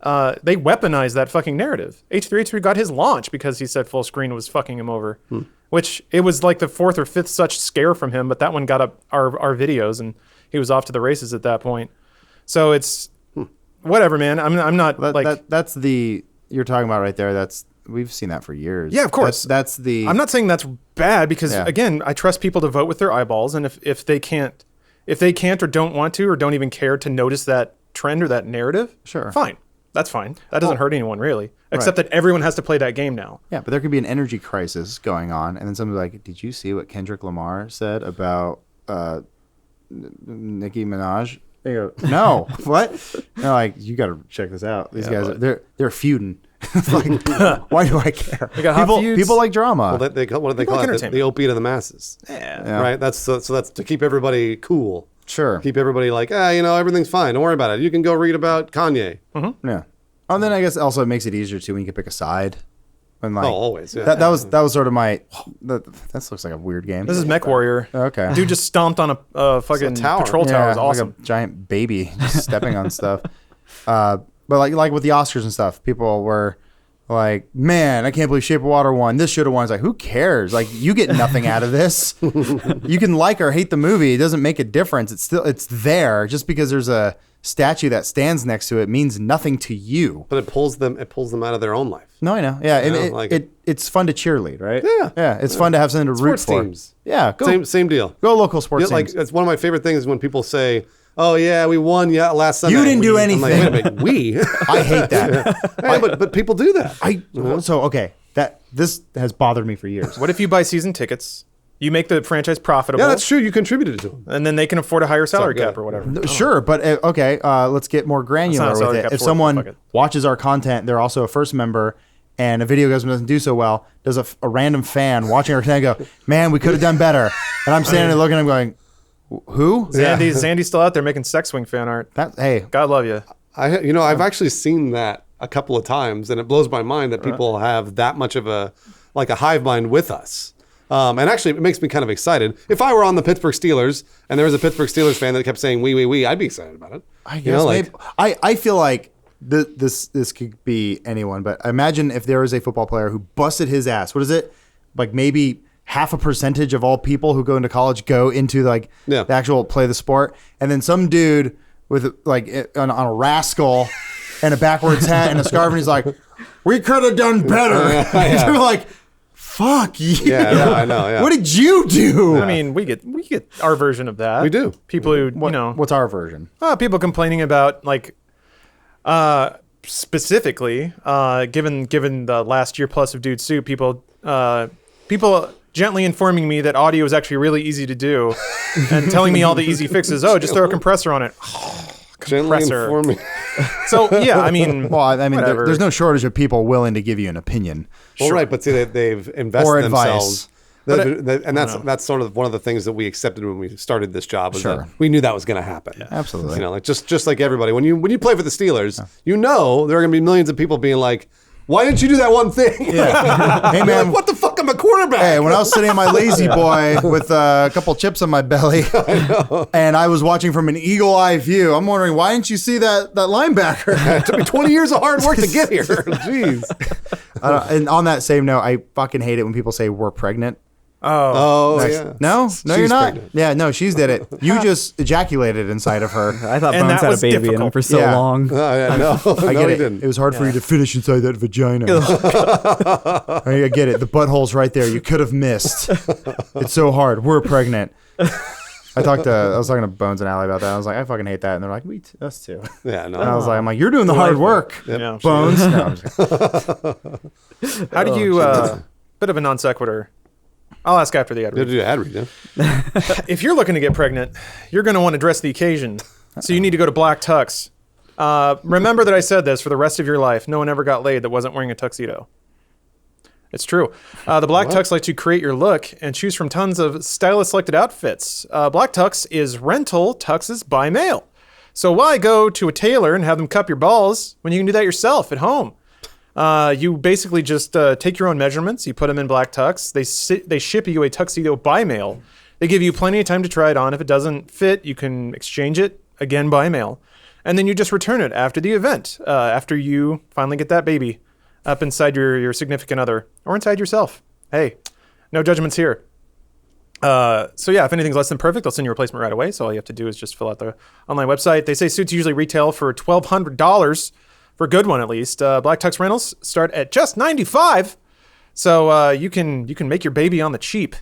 They weaponize that fucking narrative. H3H3 got his launch because he said full screen was fucking him over, which it was like the fourth or fifth such scare from him. But that one got up our videos, and he was off to the races at that point. So it's whatever, man. I'm not That's the you're talking about right there. We've seen that for years. Yeah, of course. That's the. I'm not saying that's bad because Yeah. again, I trust people to vote with their eyeballs, and if they can't or don't want to or don't even care to notice that trend or that narrative, Sure. fine. That's fine. That doesn't hurt anyone really, except that everyone has to play that game now. Yeah, but there could be an energy crisis going on, and then somebody's like, "Did you see what Kendrick Lamar said about Nicki Minaj?" They go, "No, what?" And they're like, "You got to check this out. These guys, they're feuding." It's like, why do I care? They got hot feuds. People like drama. Well, what do they call it? The opiate of the masses. Yeah. Right. That's that's to keep everybody cool. Sure. Keep everybody like, everything's fine. Don't worry about it. You can go read about Kanye. Yeah. Oh, and then I guess also it makes it easier too when you can pick a side. When like, always. Yeah. That was sort of my. That looks like a weird game. This is Mech Warrior. Okay. Dude just stomped on a fucking tower. patrol tower. It was like awesome. a giant baby just stepping on stuff. But like with the Oscars and stuff, people were like, "Man, I can't believe Shape of Water won. This should have won." It's like, who cares? Like, you get nothing out of this. You can like or hate the movie. It doesn't make a difference. It's there. Just because there's a statue that stands next to it means nothing to you. But it pulls them out of their own life. No, I know. Yeah, it's fun to cheerlead, right? Yeah. It's fun to have something to root Sports for. teams. Yeah, go Same deal. go local sports Like teams. it's one of my favorite things when people say, "Oh yeah, we won last Sunday." You didn't do I'm like, anything. wait a minute, we. I hate that. Hey, but people do that. So okay, this has bothered me for years. What if you buy season tickets? You make the franchise profitable. Yeah, that's true. You contributed to them. And then they can afford a higher salary good. cap or whatever. No, sure, but okay, let's get more granular That's not a with salary it. cap If sport, someone fuck it. watches our content, they're also a first member, and a video game doesn't do so well, does a random fan watching our content go, "Man, we could have done better," and I'm standing there looking at him going, "Who?" Zandy's still out there making sex swing fan art. Hey, God love you. I've actually seen that a couple of times, and it blows my mind that people have that much of a hive mind with us. And actually, it makes me kind of excited. If I were on the Pittsburgh Steelers and there was a Pittsburgh Steelers fan that kept saying "we," I'd be excited about it. I guess maybe. I feel like this could be anyone, but imagine if there was a football player who busted his ass. What is it? Like maybe half a percentage of all people who go into college go into the actual play the sport, and then some dude with on a rascal and a backwards hat and a scarf, and he's like, "We could have done better." You're like, "Fuck you!" Yeah, I know. Yeah. What did you do? I mean, we get our version of that. We do. People who What's our version? people complaining about specifically given the last year plus of Dude Soup, people gently informing me that audio is actually really easy to do and telling me all the easy fixes. Oh, just throw a compressor on it. Gently compressor. inform me. So yeah, I mean, whatever. There's no shortage of people willing to give you an opinion. Well, right, but see, they've invested Or themselves. advice. And that's sort of one of the things that we accepted when we started this job. Was Sure. that we knew that was going to happen. Yeah. Absolutely. Like just like everybody, when you play for the Steelers, there are going to be millions of people being like, "Why didn't you do that one thing?" Yeah. Hey, man. Like, what the fuck? I'm a quarterback. Hey, when I was sitting on my lazy boy with a couple chips on my belly, and I was watching from an eagle eye view, I'm wondering, why didn't you see that linebacker? It took me 20 years of hard work to get here. Jeez. And on that same note, I fucking hate it when people say we're pregnant. Oh, Nice. yeah. No, She's you're not. pregnant. Yeah, no, she's did it. You just ejaculated inside of her. I thought And Bones that had a was baby in him difficult. for so Yeah. long. Oh, yeah, no, I no, get he it. didn't. It was hard for you to finish inside that vagina. I get it. The butthole's right there. You could have missed. It's so hard. We're pregnant. I was talking to Bones and Allie about that. I was like, I fucking hate that. And they're like, us too. Yeah, no. And I was like, you're doing the hard work, Yeah. Bones. No, I'm just kidding. How do you bit of a non sequitur? I'll ask after the ad You read. had to do ad read, yeah? If you're looking to get pregnant, you're going to want to dress the occasion. So you need to go to Black Tux. Remember that I said this for the rest of your life. No one ever got laid that wasn't wearing a tuxedo. It's true. The Black Tux lets you create your look and choose from tons of stylist selected outfits. Black Tux is rental tuxes by mail. So why go to a tailor and have them cup your balls when you can do that yourself at home? You basically just take your own measurements. You put them in Black Tux. They ship you a tuxedo by mail. They give you plenty of time to try it on. If it doesn't fit, you can exchange it again by mail. And then you just return it after the event, after you finally get that baby up inside your significant other or inside yourself. Hey, no judgments here. So yeah, if anything's less than perfect, they'll send you a replacement right away. So all you have to do is just fill out the online website. They say suits usually retail for $1,200 for a good one at least. Black Tux rentals start at just $95. So you can make your baby on the cheap.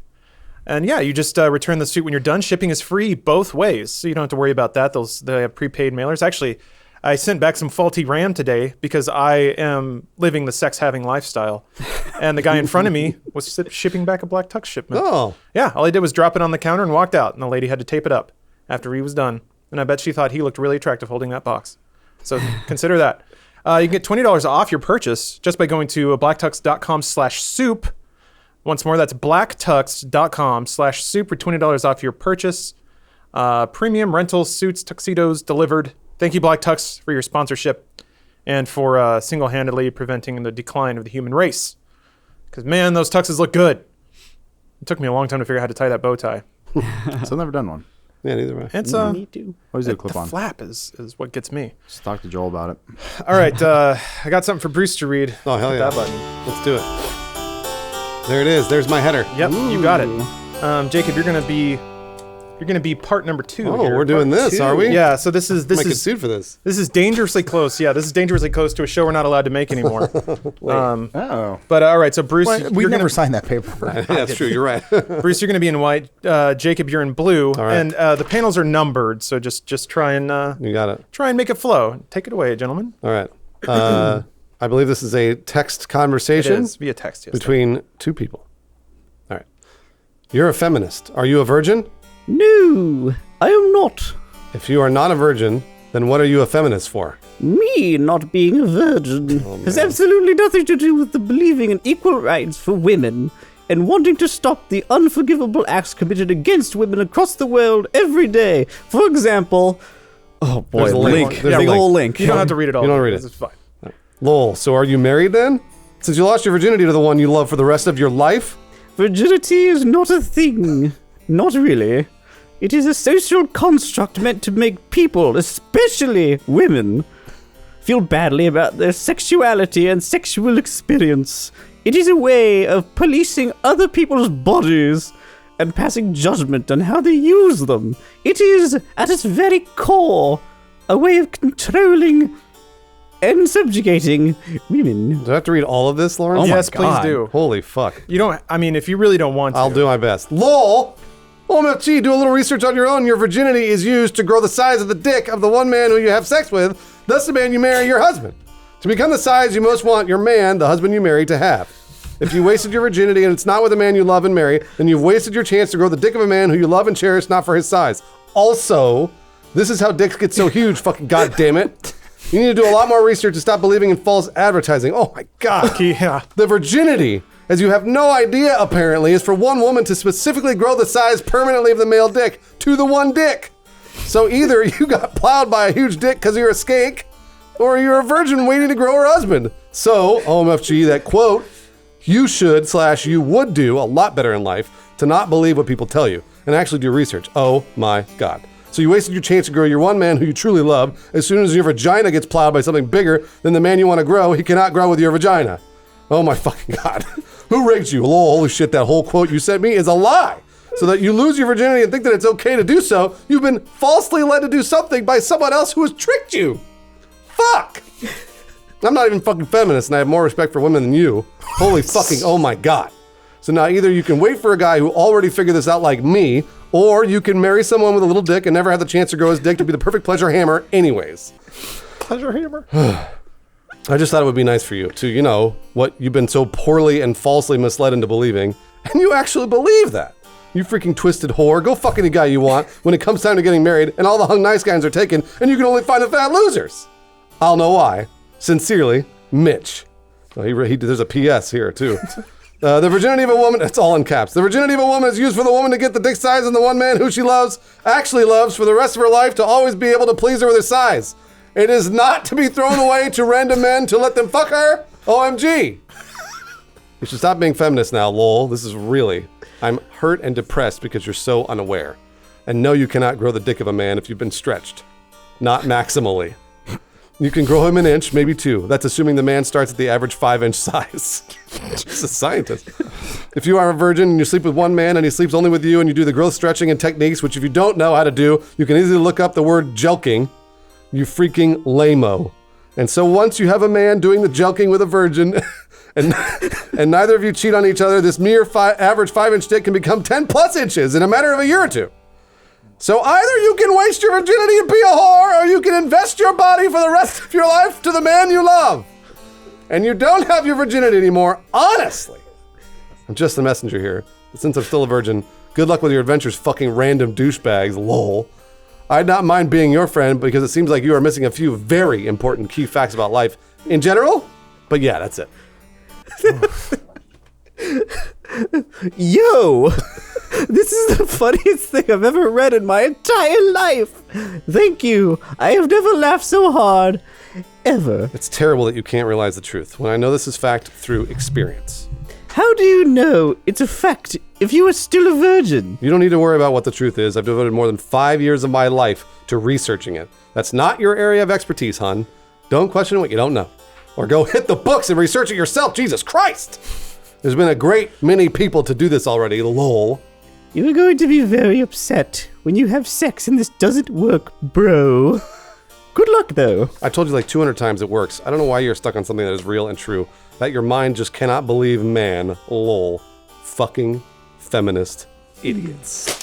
And yeah, you just return the suit when you're done. Shipping is free both ways, so you don't have to worry about that. They have prepaid mailers. Actually, I sent back some faulty RAM today because I am living the sex-having lifestyle. And the guy in front of me was shipping back a Black Tux shipment. Oh. Yeah, all he did was drop it on the counter and walked out. And the lady had to tape it up after he was done. And I bet she thought he looked really attractive holding that box. So consider that. You can get $20 off your purchase just by going to blacktux.com/soup. Once more, that's blacktux.com/soup for $20 off your purchase. Premium rentals, suits, tuxedos delivered. Thank you, Black Tux, for your sponsorship and for single-handedly preventing the decline of the human race. Because, man, those tuxes look good. It took me a long time to figure out how to tie that bow tie. So I've never done one. Yeah, neither way. It's Me too. Always do a the clip on. flap is what gets me. Just talk to Joel about it. All right, I got something for Bruce to read. Oh, hell Hit yeah. that button. Let's do it. There it is. There's my header. Yep, you got it. Jacob, you're gonna be part number 2. Oh, here. we're doing this, are we? Yeah, so this Might get is sued for this. this is dangerously close. Yeah, this is dangerously close to a show we're not allowed to make anymore. Oh. But all right, so Bruce, We you're never gonna, signed that paper. That's true. You're right. Bruce, you're gonna be in white. Jacob, you're in blue. right. And the panels are numbered, so just try and You got it. make it flow. Take it away, gentlemen. All right. I believe this is a text It conversation is via text. Yes. between two people. All right. You're a feminist. Are you a virgin? No, I am not. If you are not a virgin, then what are you a feminist for? Me not being a virgin has absolutely nothing to do with the believing in equal rights for women and wanting to stop the unforgivable acts committed against women across the world every day. For example, oh boy, There's a link. link. There's a Big link. ol' link. You don't have to read it all. You don't read it. This is fine. Lol. So are you married then? Since you lost your virginity to the one you love for the rest of your life? Virginity is not a thing. Not really. It is a social construct meant to make people, especially women, feel badly about their sexuality and sexual experience. It is a way of policing other people's bodies and passing judgment on how they use them. It is, at its very core, a way of controlling and subjugating women. Do I have to read all of this, Lawrence? Oh my Yes, please God. do. Holy fuck. You don't. I mean, if you really don't want to, I'll do my best. LOL! OMFG, do a little research on your own. Your virginity is used to grow the size of the dick of the one man who you have sex with, thus the man you marry your husband. To become the size you most want your man, the husband you marry, to have. If you wasted your virginity and it's not with a man you love and marry, then you've wasted your chance to grow the dick of a man who you love and cherish, not for his size. Also, this is how dicks get so huge, fucking goddammit. You need to do a lot more research to stop believing in false advertising. Oh my god. Yeah. The virginity, as you have no idea apparently, is for one woman to specifically grow the size permanently of the male dick to the one dick. So either you got plowed by a huge dick because you're a skank, or you're a virgin waiting to grow her husband. So, OMFG, that quote, you should / you would do a lot better in life to not believe what people tell you and actually do research. Oh my god. So you wasted your chance to grow your one man who you truly love. As soon as your vagina gets plowed by something bigger than the man you want to grow, he cannot grow with your vagina. Oh my fucking god. Who rigged you? Lol, holy shit, that whole quote you sent me is a lie. So that you lose your virginity and think that it's okay to do so, you've been falsely led to do something by someone else who has tricked you. Fuck. I'm not even fucking feminist and I have more respect for women than you. Holy fucking, oh my god. So now either you can wait for a guy who already figured this out like me, or you can marry someone with a little dick and never have the chance to grow his dick to be the perfect pleasure hammer anyways. Pleasure hammer. I just thought it would be nice for you to, you know, what you've been so poorly and falsely misled into believing, and you actually believe that. You freaking twisted whore. Go fuck any guy you want when it comes time to getting married and all the hung nice guys are taken and you can only find the fat losers. I'll know why. Sincerely, Mitch. Oh, there's a PS here too. The virginity of a woman, it's all in caps. The virginity of a woman is used for the woman to get the dick size and the one man who she loves, actually loves for the rest of her life to always be able to please her with her size. It is not to be thrown away to random men to let them fuck her. OMG. You should stop being feminist now, lol. This is really, I'm hurt and depressed because you're so unaware. And no, you cannot grow the dick of a man if you've been stretched. Not maximally. You can grow him an inch, maybe 2. That's assuming the man starts at the average 5-inch size. Just a scientist. If you are a virgin and you sleep with one man and he sleeps only with you and you do the growth stretching and techniques, which if you don't know how to do, you can easily look up the word jelking. You freaking lame-o. And so once you have a man doing the jelking with a virgin and neither of you cheat on each other, this mere average 5-inch dick can become 10 plus inches in a matter of a year or 2. So either you can waste your virginity and be a whore, or you can invest your body for the rest of your life to the man you love. And you don't have your virginity anymore, honestly. I'm just the messenger here. But since I'm still a virgin, good luck with your adventures, fucking random douchebags, lol. I'd not mind being your friend because it seems like you are missing a few very important key facts about life in general. But yeah, that's it. Yo! This is the funniest thing I've ever read in my entire life. Thank you. I have never laughed so hard. Ever. It's terrible that you can't realize the truth when I know this is fact through experience. How do you know it's a fact if you are still a virgin? You don't need to worry about what the truth is. I've devoted more than 5 years of my life to researching it. That's not your area of expertise, hon. Don't question what you don't know. Or go hit the books and research it yourself, Jesus Christ! There's been a great many people to do this already, lol. You're going to be very upset when you have sex and this doesn't work, bro. Good luck, though. I told you like 200 times it works. I don't know why you're stuck on something that is real and true. That your mind just cannot believe, man, lol. Fucking feminist idiots.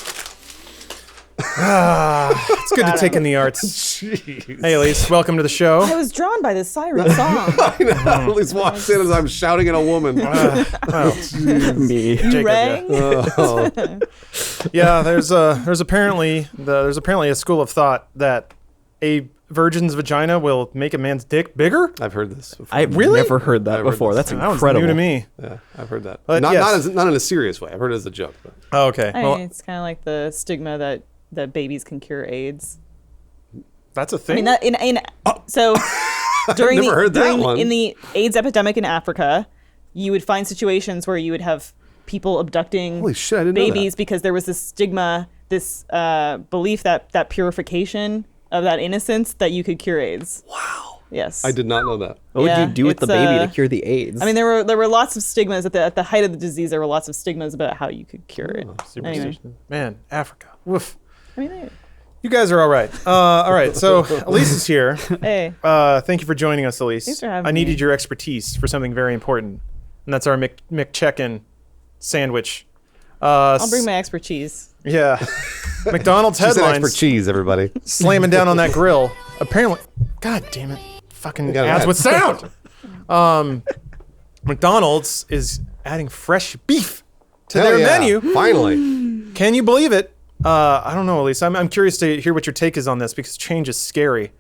It's good to take in the arts. Jeez. Hey, Elise, welcome to the show. I was drawn by this siren song. I know. At least walks in as I'm shouting at a woman. Me. You Jacob, rang? Yeah, there's apparently a school of thought that a virgin's vagina will make a man's dick bigger. I've heard this before. I've Really? never heard that I've heard before. this. That's That was incredible. new to me. Yeah, I've heard that. But Not yes. not in a serious way. I've heard it as a joke. But. Oh, okay. I Well, mean, it's kind of like the stigma that babies can cure AIDS. that's a I thing. mean, that so during never heard that one. in the AIDS epidemic in Africa, you would find situations where you would have people abducting Holy shit, I didn't know that. babies because there was this stigma, this belief that purification of that innocence that you could cure AIDS. Wow. Yes. I did not know that. What would Yeah, you do with the it's, baby to cure the AIDS? I mean, there were lots of stigmas at the height of the disease. There were lots of stigmas about how you could cure it. Anyway, Man, Africa. Woof. I mean, You guys are all right. All right, so Elise is here. hey, Thank you for joining us, Elise. Thanks for having I needed me. your expertise for something very important, and that's our McCheck-in sandwich. I'll bring my expertise. Yeah. McDonald's She said headlines expert cheese, everybody. slamming down on that grill. Apparently, God damn it. Fucking got ads that. with sound. McDonald's is adding fresh beef to Hell their yeah. menu. Finally. Can you believe it? I don't know, Elise. I'm curious to hear what your take is on this because change is scary.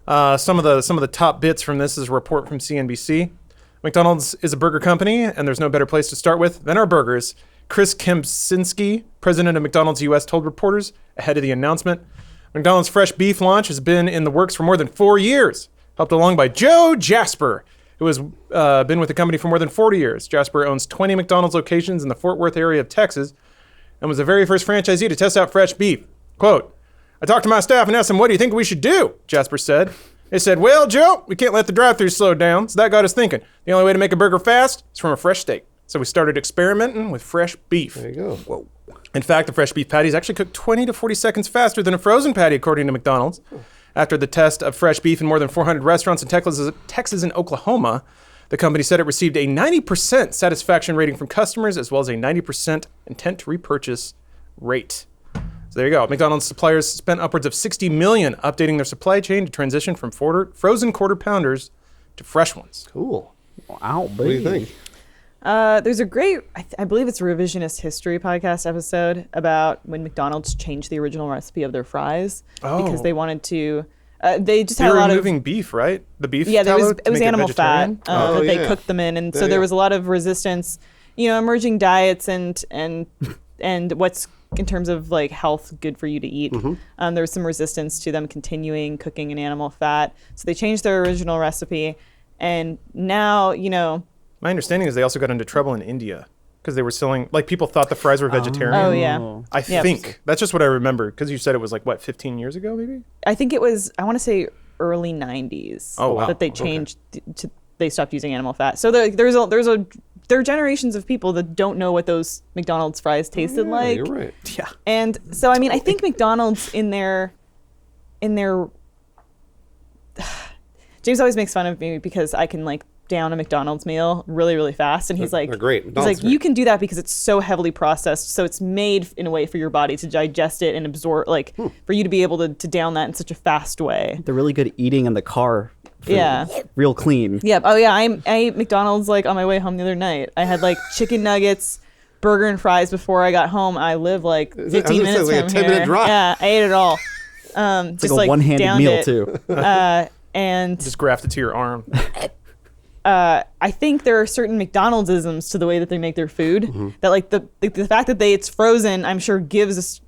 Some of the top bits from this is a report from CNBC. McDonald's is a burger company, and there's no better place to start with than our burgers. Chris Kempczynski, president of McDonald's US, told reporters ahead of the announcement. McDonald's fresh beef launch has been in the works for more than 4 years, helped along by Joe Jasper, who has been with the company for more than 40 years. Jasper owns 20 McDonald's locations in the Fort Worth area of Texas and was the very first franchisee to test out fresh beef. Quote, I talked to my staff and asked them, what do you think we should do? Jasper said. They said, well, Joe, we can't let the drive-thru slow down. So that got us thinking. The only way to make a burger fast is from a fresh steak. So we started experimenting with fresh beef. There you go. Whoa. In fact, the fresh beef patties actually cook 20 to 40 seconds faster than a frozen patty, according to McDonald's. After the test of fresh beef in more than 400 restaurants in Texas and Oklahoma, the company said it received a 90% satisfaction rating from customers as well as a 90% intent to repurchase rate. So there you go. McDonald's suppliers spent upwards of $60 million updating their supply chain to transition from frozen quarter pounders to fresh ones. Cool. Wow, What do you think? There's a great, I believe it's a revisionist history podcast episode about when McDonald's changed the original recipe of their fries because Oh. they wanted to. They just They had a were lot removing of beef, right? The beef. yeah. There was tallow it to was make animal fat vegetarian? that they yeah. cooked them in, and There so you there go. was a lot of resistance. Emerging diets and what's in terms of like health good for you to eat. There was some resistance to them continuing cooking in animal fat, so they changed their original recipe, and now My understanding is they also got into trouble in India because they were selling, like people thought the fries were vegetarian. Oh yeah. I Yeah. think. That's just what I remember because you said it was like, what, 15 years ago maybe? I think it was, I want to say early 90s Oh, wow. that they Okay. changed they stopped using animal fat. So there are generations of people that don't know what those McDonald's fries tasted Yeah, like. you're right. Yeah. And so I mean, I think McDonald's in their James always makes fun of me because I can like down a McDonald's meal really, really fast. And he's like, they're great. He's McDonald's like, is great. you can do that because it's so heavily processed. So it's made in a way for your body to digest it and absorb, like for you to be able to down that in such a fast way. They're really good eating in the car. Food. Yeah. Real clean. Yeah. Oh yeah. I ate McDonald's like on my way home the other night. I had like chicken nuggets, burger and fries before I got home. I live like 15 minutes like a from 10-minute here. drive. Yeah. I ate it all. It's Just like a one-handed downed meal it. too. And Just graft it to your arm. I think there are certain McDonald's-isms to the way that they make their food that like the fact that it's frozen, I'm sure gives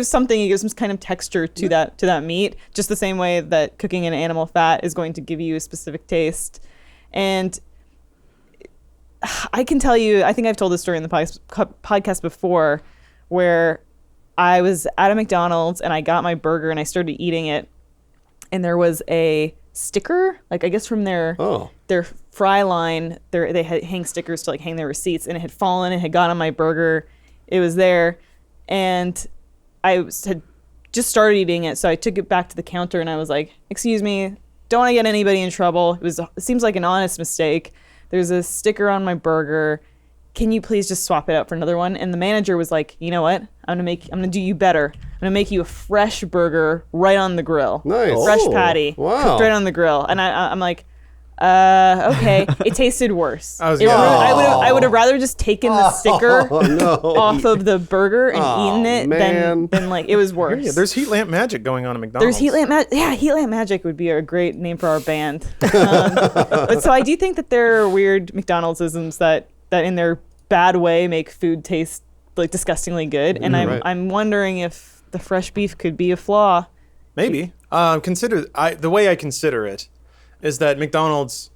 some kind of texture to that meat, just the same way that cooking in animal fat is going to give you a specific taste. And I can tell you, I think I've told this story in the podcast before, where I was at a McDonald's and I got my burger and I started eating it, and there was a sticker, like I guess from their fry line, they had hang stickers to like hang their receipts, and it had fallen and had got on my burger. It was there, and I had just started eating it, so I took it back to the counter and I was like, "Excuse me, don't want to get anybody in trouble. It seems like an honest mistake. There's a sticker on my burger. Can you please just swap it out for another one?" And the manager was like, "You know what? I'm gonna do you better. I'm gonna make you a fresh burger right on the grill. Nice. Fresh Oh, patty, wow. cooked right on the grill." And I'm like, okay. It tasted worse. I was It gonna- really- I would have rather just taken the sticker off of the burger and eaten it man. than like it was worse. Yeah, there's heat lamp magic going on at McDonald's. There's Heat Lamp Magic. Yeah, Heat Lamp Magic would be a great name for our band. But so I do think that there are weird McDonald's-isms that in their bad way make food taste like disgustingly good. And right. I'm wondering if the fresh beef could be a flaw. Maybe. The way I consider it is that McDonald's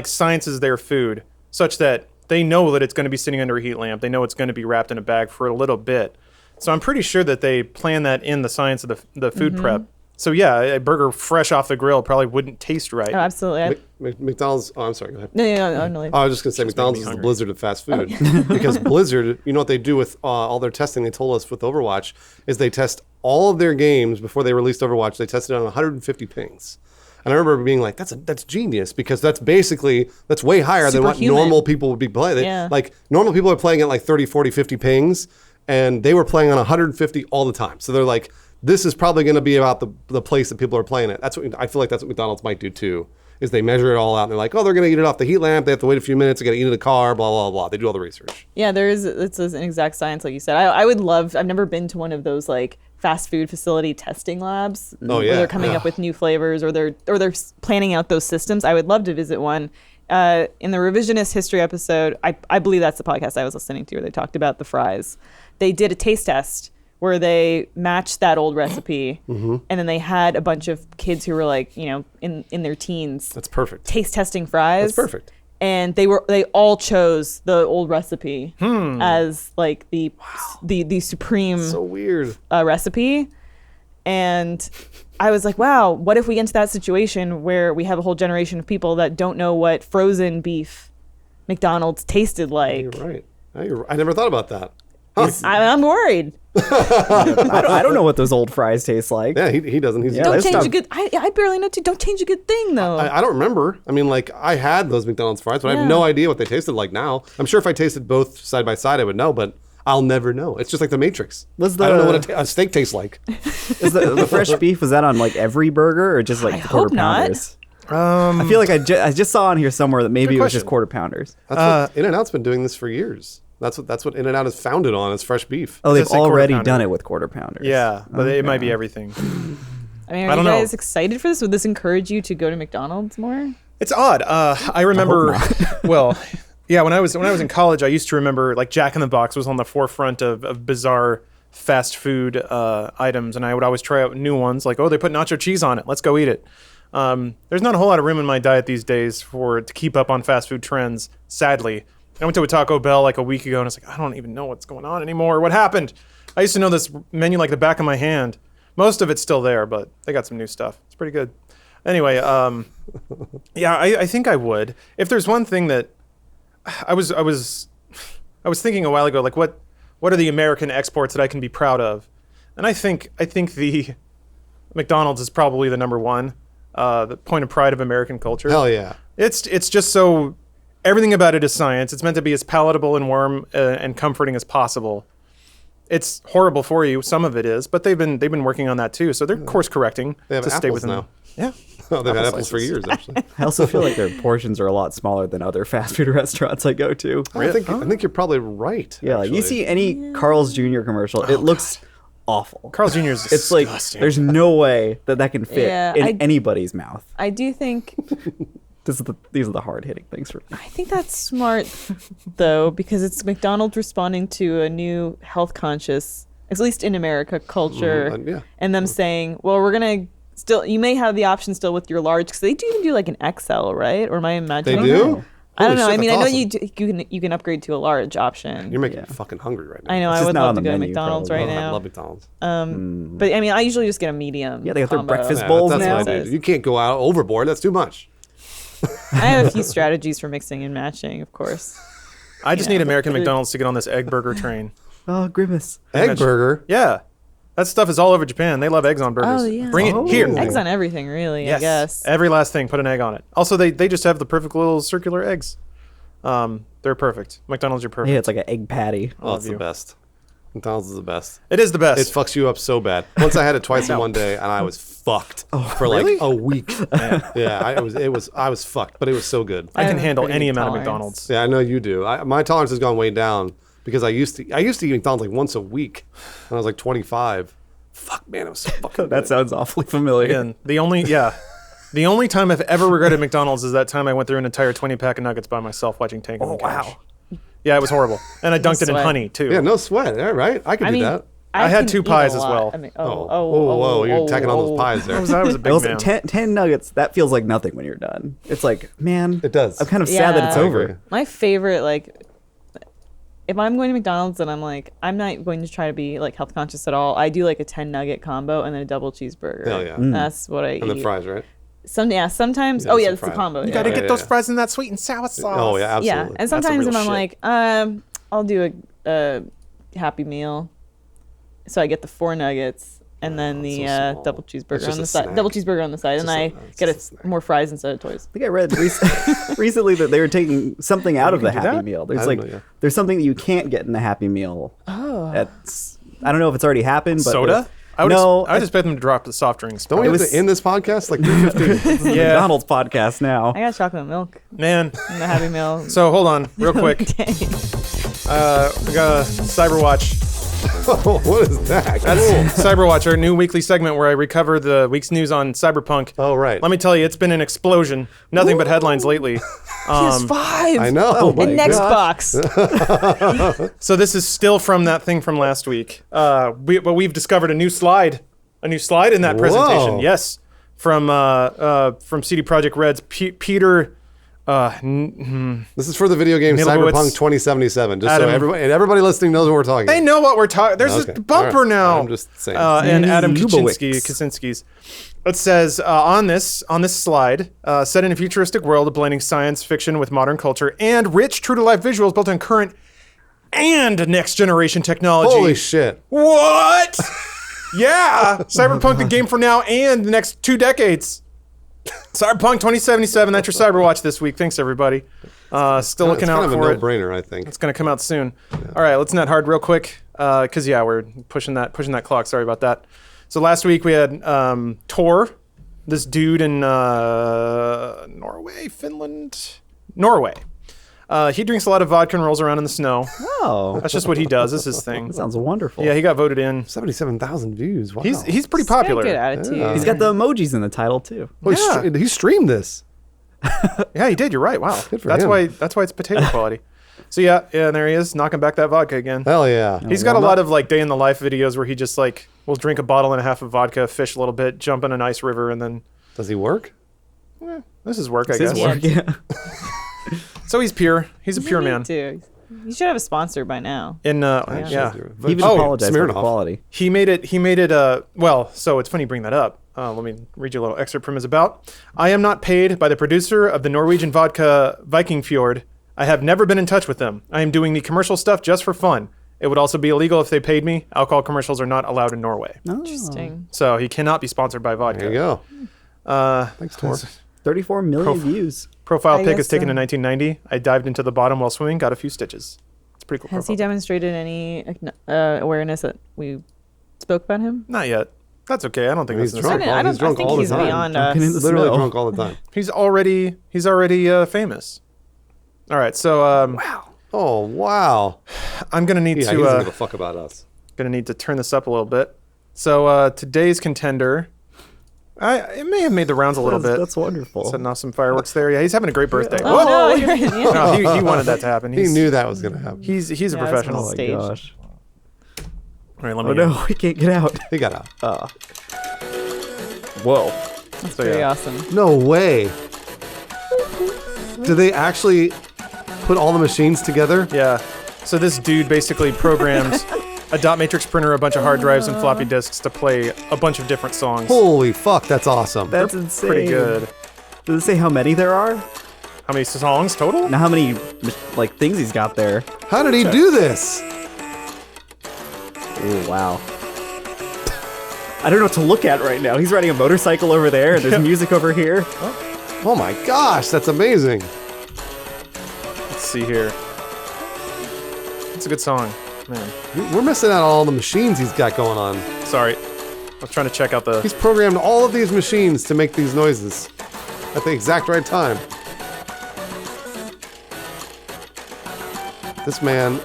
sciences their food such that they know that it's going to be sitting under a heat lamp. They know it's going to be wrapped in a bag for a little bit. So I'm pretty sure that they plan that in the science of the food prep. So yeah, a burger fresh off the grill probably wouldn't taste right. Oh, absolutely. McDonald's. Oh, I'm sorry. Go ahead. No. I was just gonna say McDonald's is the Blizzard of fast food because Blizzard, you know what they do with all their testing? They told us with Overwatch is they test all of their games before they released Overwatch. They tested on 150 pings, and I remember being like, "That's genius," because that's way higher than what Superhuman. normal people would be playing. Yeah. Like normal people are playing at like 30, 40, 50 pings, and they were playing on 150 all the time. So they're like, this is probably going to be about the place that people are playing it. That's what I feel like. That's what McDonald's might do too. Is they measure it all out and they're like, oh, they're going to eat it off the heat lamp. They have to wait a few minutes. They got to eat it in the car. Blah blah blah. They do all the research. Yeah, it's an exact science, like you said. I would love. I've never been to one of those like fast food facility testing labs. Oh, yeah. Where they're coming up with new flavors or they're planning out those systems. I would love to visit one. In the revisionist history episode, I believe that's the podcast I was listening to where they talked about the fries. They did a taste test where they matched that old recipe, and then they had a bunch of kids who were like, in their teens. That's perfect. Taste testing fries. That's perfect. And they all chose the old recipe as like the supreme So weird. recipe. And I was like, wow, what if we get into that situation where we have a whole generation of people that don't know what frozen beef McDonald's tasted like? You're right. I never thought about that. Huh. I'm worried. I don't know what those old fries taste like. Yeah, he doesn't. He's Yeah, Don't let's change stop- a good. I barely know. Don't change a good thing though. I don't remember. I mean, like, I had those McDonald's fries, but I have Yeah. no idea what they tasted like now. I'm sure if I tasted both side by side, I would know, but I'll never know. It's just like the Matrix. I don't know what a steak tastes like. Is the fresh beef, was that on like every burger or just like I the quarter hope not. pounders? I feel like I just saw on here somewhere that maybe Good it was just question. quarter pounders. That's what In-N-Out's been doing this for years. That's what In-N-Out is founded on, is fresh beef. Oh, they've Just say quarter already pounder. done it with quarter pounders. Yeah, but it might be everything. I mean, I are don't you know. guys excited for this? Would this encourage you to go to McDonald's more? It's odd. I remember. Well, yeah. When I was in college, I used to remember like Jack in the Box was on the forefront of bizarre fast food items, and I would always try out new ones. Like, oh, they put nacho cheese on it. Let's go eat it. There's not a whole lot of room in my diet these days to keep up on fast food trends. Sadly, I went to a Taco Bell like a week ago, and I was like, I don't even know what's going on anymore. What happened? I used to know this menu like the back of my hand. Most of it's still there, but they got some new stuff. It's pretty good. Anyway, yeah, I think I would. If there's one thing that I was thinking a while ago, like what are the American exports that I can be proud of? And I think the McDonald's is probably the number one, the point of pride of American culture. Hell yeah. It's just so everything about it is science. It's meant to be as palatable and warm and comforting as possible. It's horrible for you. Some of it is, but they've been working on that too. So they're course correcting They have to stay apples within. now. Yeah. Oh, they've had Apple apples for slices. years, actually. I also feel like their portions are a lot smaller than other fast food restaurants I go to. I think you're probably right. Yeah, like you actually. see any Carl's Jr. commercial, it looks awful. Carl's Jr. is It's like disgusting. there's no way that can fit Yeah, in anybody's mouth. I do think These are the hard hitting things for me. I think that's smart though, because it's McDonald's responding to a new health conscious, at least in America, culture, yeah. and them saying, "Well, we're gonna still. You may have the option still with your large, because they do even do like an XL, right? Or am I imagining? They do? that? I don't Holy know. shit, I mean, I that's know awesome. you can upgrade to a large option. You're making Yeah. me fucking hungry right now. I know. It's I just would not love on to the go to menu, McDonald's probably. right I now. love McDonald's. But I mean, I usually just get a medium. Yeah, they got their combo. breakfast Yeah, bowls that's now. what I do. You can't go out overboard. That's too much. I have a few strategies for mixing and matching, of course. I just need American Food. McDonald's to get on this egg burger train. Oh, grimace. Egg Imagine- burger. Yeah. That stuff is all over Japan. They love eggs on burgers. Oh, yeah. Bring it Oh. here. Eggs on everything, really. Yes. I guess. Every last thing, put an egg on it. Also, they just have the perfect little circular eggs. They're perfect. McDonald's, you're perfect. Yeah, it's like an egg patty. Oh, it's the you. best. McDonald's is the best. It is the best. It fucks you up so bad. Once I had it twice in one day, and I was fucked for like a week. Yeah, I was fucked, but it was so good. I I can have a handle pretty any good amount of tolerance. McDonald's. Yeah, I know you do. My tolerance has gone way down because I used to eat McDonald's like once a week when I was like 25. Fuck, man, it was so fucking That good. sounds awfully familiar. Again, the only time I've ever regretted McDonald's is that time I went through an entire 20-pack of nuggets by myself watching Tango and Cash. wow. Yeah, it was horrible. And I dunked it in Sweat. honey, too. Yeah, no sweat. Yeah, right? I could I do mean, that. I had can 2 eat a pies as lot. well. I mean, Whoa, you're tacking on those pies there. I was a I big also, man. 10 nuggets, that feels like nothing when you're done. It's like, man. It does. I'm kind of sad that it's Yeah. I over. agree. My favorite, like, if I'm going to McDonald's and I'm like, I'm not going to try to be like health conscious at all. I do like a 10 nugget combo and then a double cheeseburger. Hell yeah. That's what I And eat. the fries, right? Sometimes. Yeah, Oh yeah, some it's the fries. combo. You yeah. gotta Yeah, get yeah, those yeah. fries in that sweet and sour sauce. Oh yeah, absolutely. Yeah, and That's the sometimes real when I'm shit. like, I'll do a Happy Meal, so I get the 4 nuggets and then the so small. double It's cheeseburger just on a the side. snack. Double cheeseburger on the side, and just I it's get just a snack. more fries instead of toys. I think I read recently that they were taking something out of the can do Happy that? Meal. I There's don't like know, yeah. there's something that you can't get in the Happy Meal. Oh. That's I don't know if it's already happened, but Soda? I would expect them to drop the soft drinks. Don't we It have was- to end this podcast like 3:15? Yeah. McDonald's podcast now. I got chocolate milk Man. in the Happy Meal. So hold on, real quick. Dang. We got a Cyberwatch. Oh, what is that? That's Cool. Cyberwatch, our new weekly segment where I recover the week's news on Cyberpunk. Oh, right. Let me tell you, it's been an explosion. Nothing but headlines lately. PS5. I know. And next box. So this is still from that thing from last week. But we've discovered a new slide in that presentation. Whoa. Yes, from CD Projekt Red's Peter. This is for the video game Milowitz. Cyberpunk 2077. Just Adam. so everybody listening knows what we're talking They about. know what we're talking. There's Okay. this bumper All right. now. I'm just saying. And Adam Lubowicz. Kaczynski's. It says on this slide, set in a futuristic world blending science fiction with modern culture and rich, true to life visuals built on current and next generation technology. Holy shit. What? Yeah, Cyberpunk, the game for now and the next 2 decades. Cyberpunk 2077. That's your Cyberwatch this week. Thanks everybody. Still looking it's out kind of for a it. no-brainer, I think. It's gonna come out soon. All right, let's net hard real quick, because we're pushing that clock. Sorry about that. So last week we had Tor, this dude in Norway. He drinks a lot of vodka and rolls around in the snow. Oh, That's just what he does. This is his thing. that sounds wonderful. Yeah, he got voted in. 77,000 views. Wow. He's pretty Got a popular. good attitude. Yeah. He's got the emojis in the title too. Oh, Yeah. he streamed this. Yeah, he did. You're right. Wow. Good for that's him. why it's potato quality. So yeah, there he is, knocking back that vodka again. Hell yeah. He's got a lot of like day in the life videos where he just like will drink a bottle and a half of vodka, fish a little bit, jump in a nice river, and then Does he work? this is work, I His guess. work, yeah. So he's pure. He's a pure You man. need to. You should have a sponsor by now. In Actually, yeah, He even Oh, apologized for the Smirnoff. quality. he made it. Well, so it's funny you bring that up. Let me read you a little excerpt from his about. I am not paid by the producer of the Norwegian vodka Viking Fjord. I have never been in touch with them. I am doing the commercial stuff just for fun. It would also be illegal if they paid me. Alcohol commercials are not allowed in Norway. Interesting. So he cannot be sponsored by vodka. There you go. Thanks, Tor. 34 million views. Profile I pic guess is taken so. in 1990. I dived into the bottom while swimming, got a few stitches. It's pretty cool. Has he profile pic. demonstrated any awareness that we spoke about him? Not yet. That's okay. I don't think He's that's drunk. necessary. He's drunk I think all the he's time. beyond Drunken in us. the Literally snow. drunk all the time. He's already famous. All right, so Wow. Oh wow. I'm gonna need Yeah, he doesn't give to a fuck about us. turn this up a little bit. So today's contender, it may have made the rounds a little bit. That's wonderful. Setting off some fireworks there. Yeah, he's having a great birthday. Oh, Whoa! no, you're right. Yeah. No, he wanted that to happen. He He's, knew that was gonna happen. He's a Yeah, that's professional. Oh my Staged. gosh. All right, let me Oh no, we can't get out. He got out. Whoa. That's So, pretty yeah. awesome. No way. Did they actually put all the machines together? Yeah. So this dude basically programmed a dot matrix printer, a bunch of hard drives, and floppy disks to play a bunch of different songs. Holy fuck, that's awesome. That's insane. Pretty good. Does it say how many there are? How many songs total? Now how many like things he's got there? How did he do this? Oh wow. I don't know what to look at right now. He's riding a motorcycle over there, and there's music over here. Oh my gosh, that's amazing. Let's see here. It's a good song, man. We're missing out on all the machines he's got going on. Sorry. I was trying to check out the... He's programmed all of these machines to make these noises at the exact right time. This man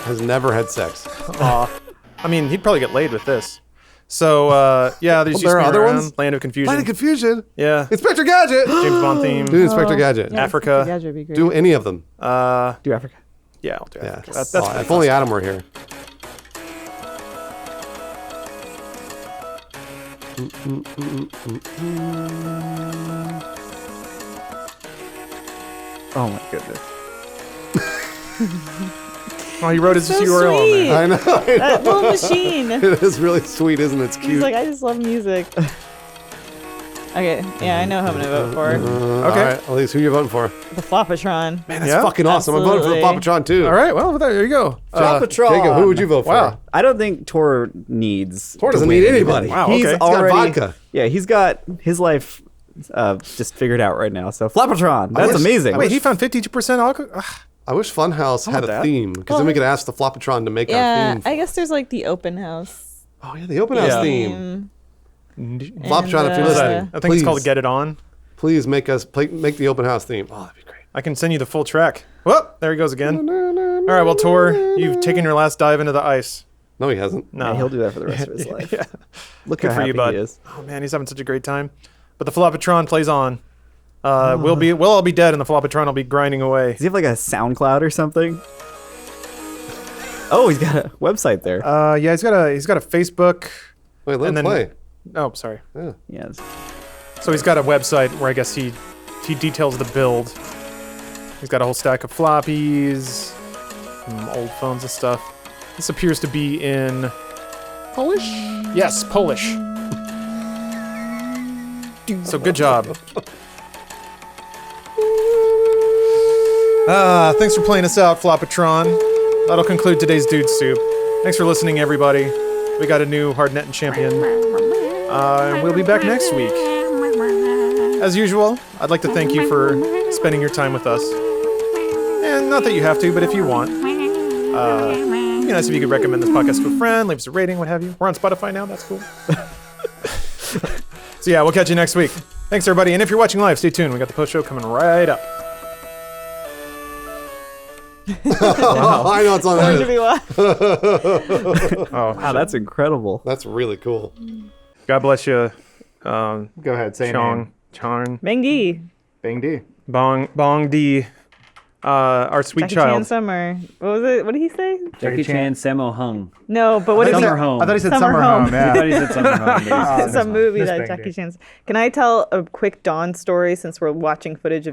has never had sex. Aw. I mean, he'd probably get laid with this. So, yeah, there's there are other ones? Land of Confusion. Line of confusion. Yeah. Inspector Gadget. James Bond theme. Do Inspector Gadget. Yeah, Africa. Gadget would be great. Do any of them. Do Africa. Yeah, I'll do it. Yeah. That's Oh, if only Adam were here. Oh my goodness. Oh, he wrote his So URL on sweet. there. I know. That little machine. It is really sweet, isn't it? It's He's cute. like, I just love music. Okay, yeah, I know who I'm gonna vote for. Okay. All right, Elise, who you voting for? The Flopatron. Man, that's Yeah? fucking awesome. I'm voting for the Absolutely. Papatron too. All right, well, there you go. Jacob, who would you vote for? Wow. I don't think Tor needs. Tor to doesn't win need anybody. Wow, He's okay. He's got already. vodka. Yeah, he's got his life just figured out right now. So Flopatron, that's wish- amazing. Wait, he found 52% alcohol? I wish Funhaus had a that. theme, because then we could ask the Flopatron to make our Yeah, theme. I guess there's like the open house Oh yeah, the open house Yeah. theme. theme. Flopatron, if you're And, listening, I think it's called please, Get It On. please make the open house theme. Oh, that'd be great. I can send you the full track. Whoop, there he goes again. All right, well, Tor, you've taken your last dive into the ice. No, he hasn't. No. Yeah, he'll do that for the rest of his life. Yeah. Look Good how for happy you, bud. he is. Oh, man, he's having such a great time. But the Flopatron plays on. We'll all be dead, and the Flopatron will be grinding away. Does he have like a SoundCloud or something? Oh, he's got a website there. Yeah, he's got a Facebook. Wait, let And him then- play. Oh, sorry. Yeah. Yes. So he's got a website where I guess he details the build. He's got a whole stack of floppies, some old phones and stuff. This appears to be in Polish? Yes, Polish. So good job. Thanks for playing us out, Flopatron. That'll conclude today's Dude Soup. Thanks for listening, everybody. We got a new hard netting champion. And we'll be back next week. As usual, I'd like to thank you for spending your time with us. And not that you have to, but if you want. It'd be nice if you could recommend this podcast to a friend, leave us a rating, what have you. We're on Spotify now, that's cool. So yeah, we'll catch you next week. Thanks, everybody. And if you're watching live, stay tuned. We got the post show coming right up. Oh, I know it's on Going to there. be wild. Oh, Wow, that's incredible. That's really cool. God bless you. Go ahead, say Chong. Charn. Mengi. Bang D. Bong D. Our sweet Jackie child. Chan Summer. What was it? What did he say? Jackie Chan, Sammo Hung. No, but what is Summer it? Home. I thought he said Summer Summer Home. Home. I Yeah. thought he said Summer Home. but he said It's a movie Miss that Bang Jackie Day. Chan's. Can I tell a quick Dawn story since we're watching footage of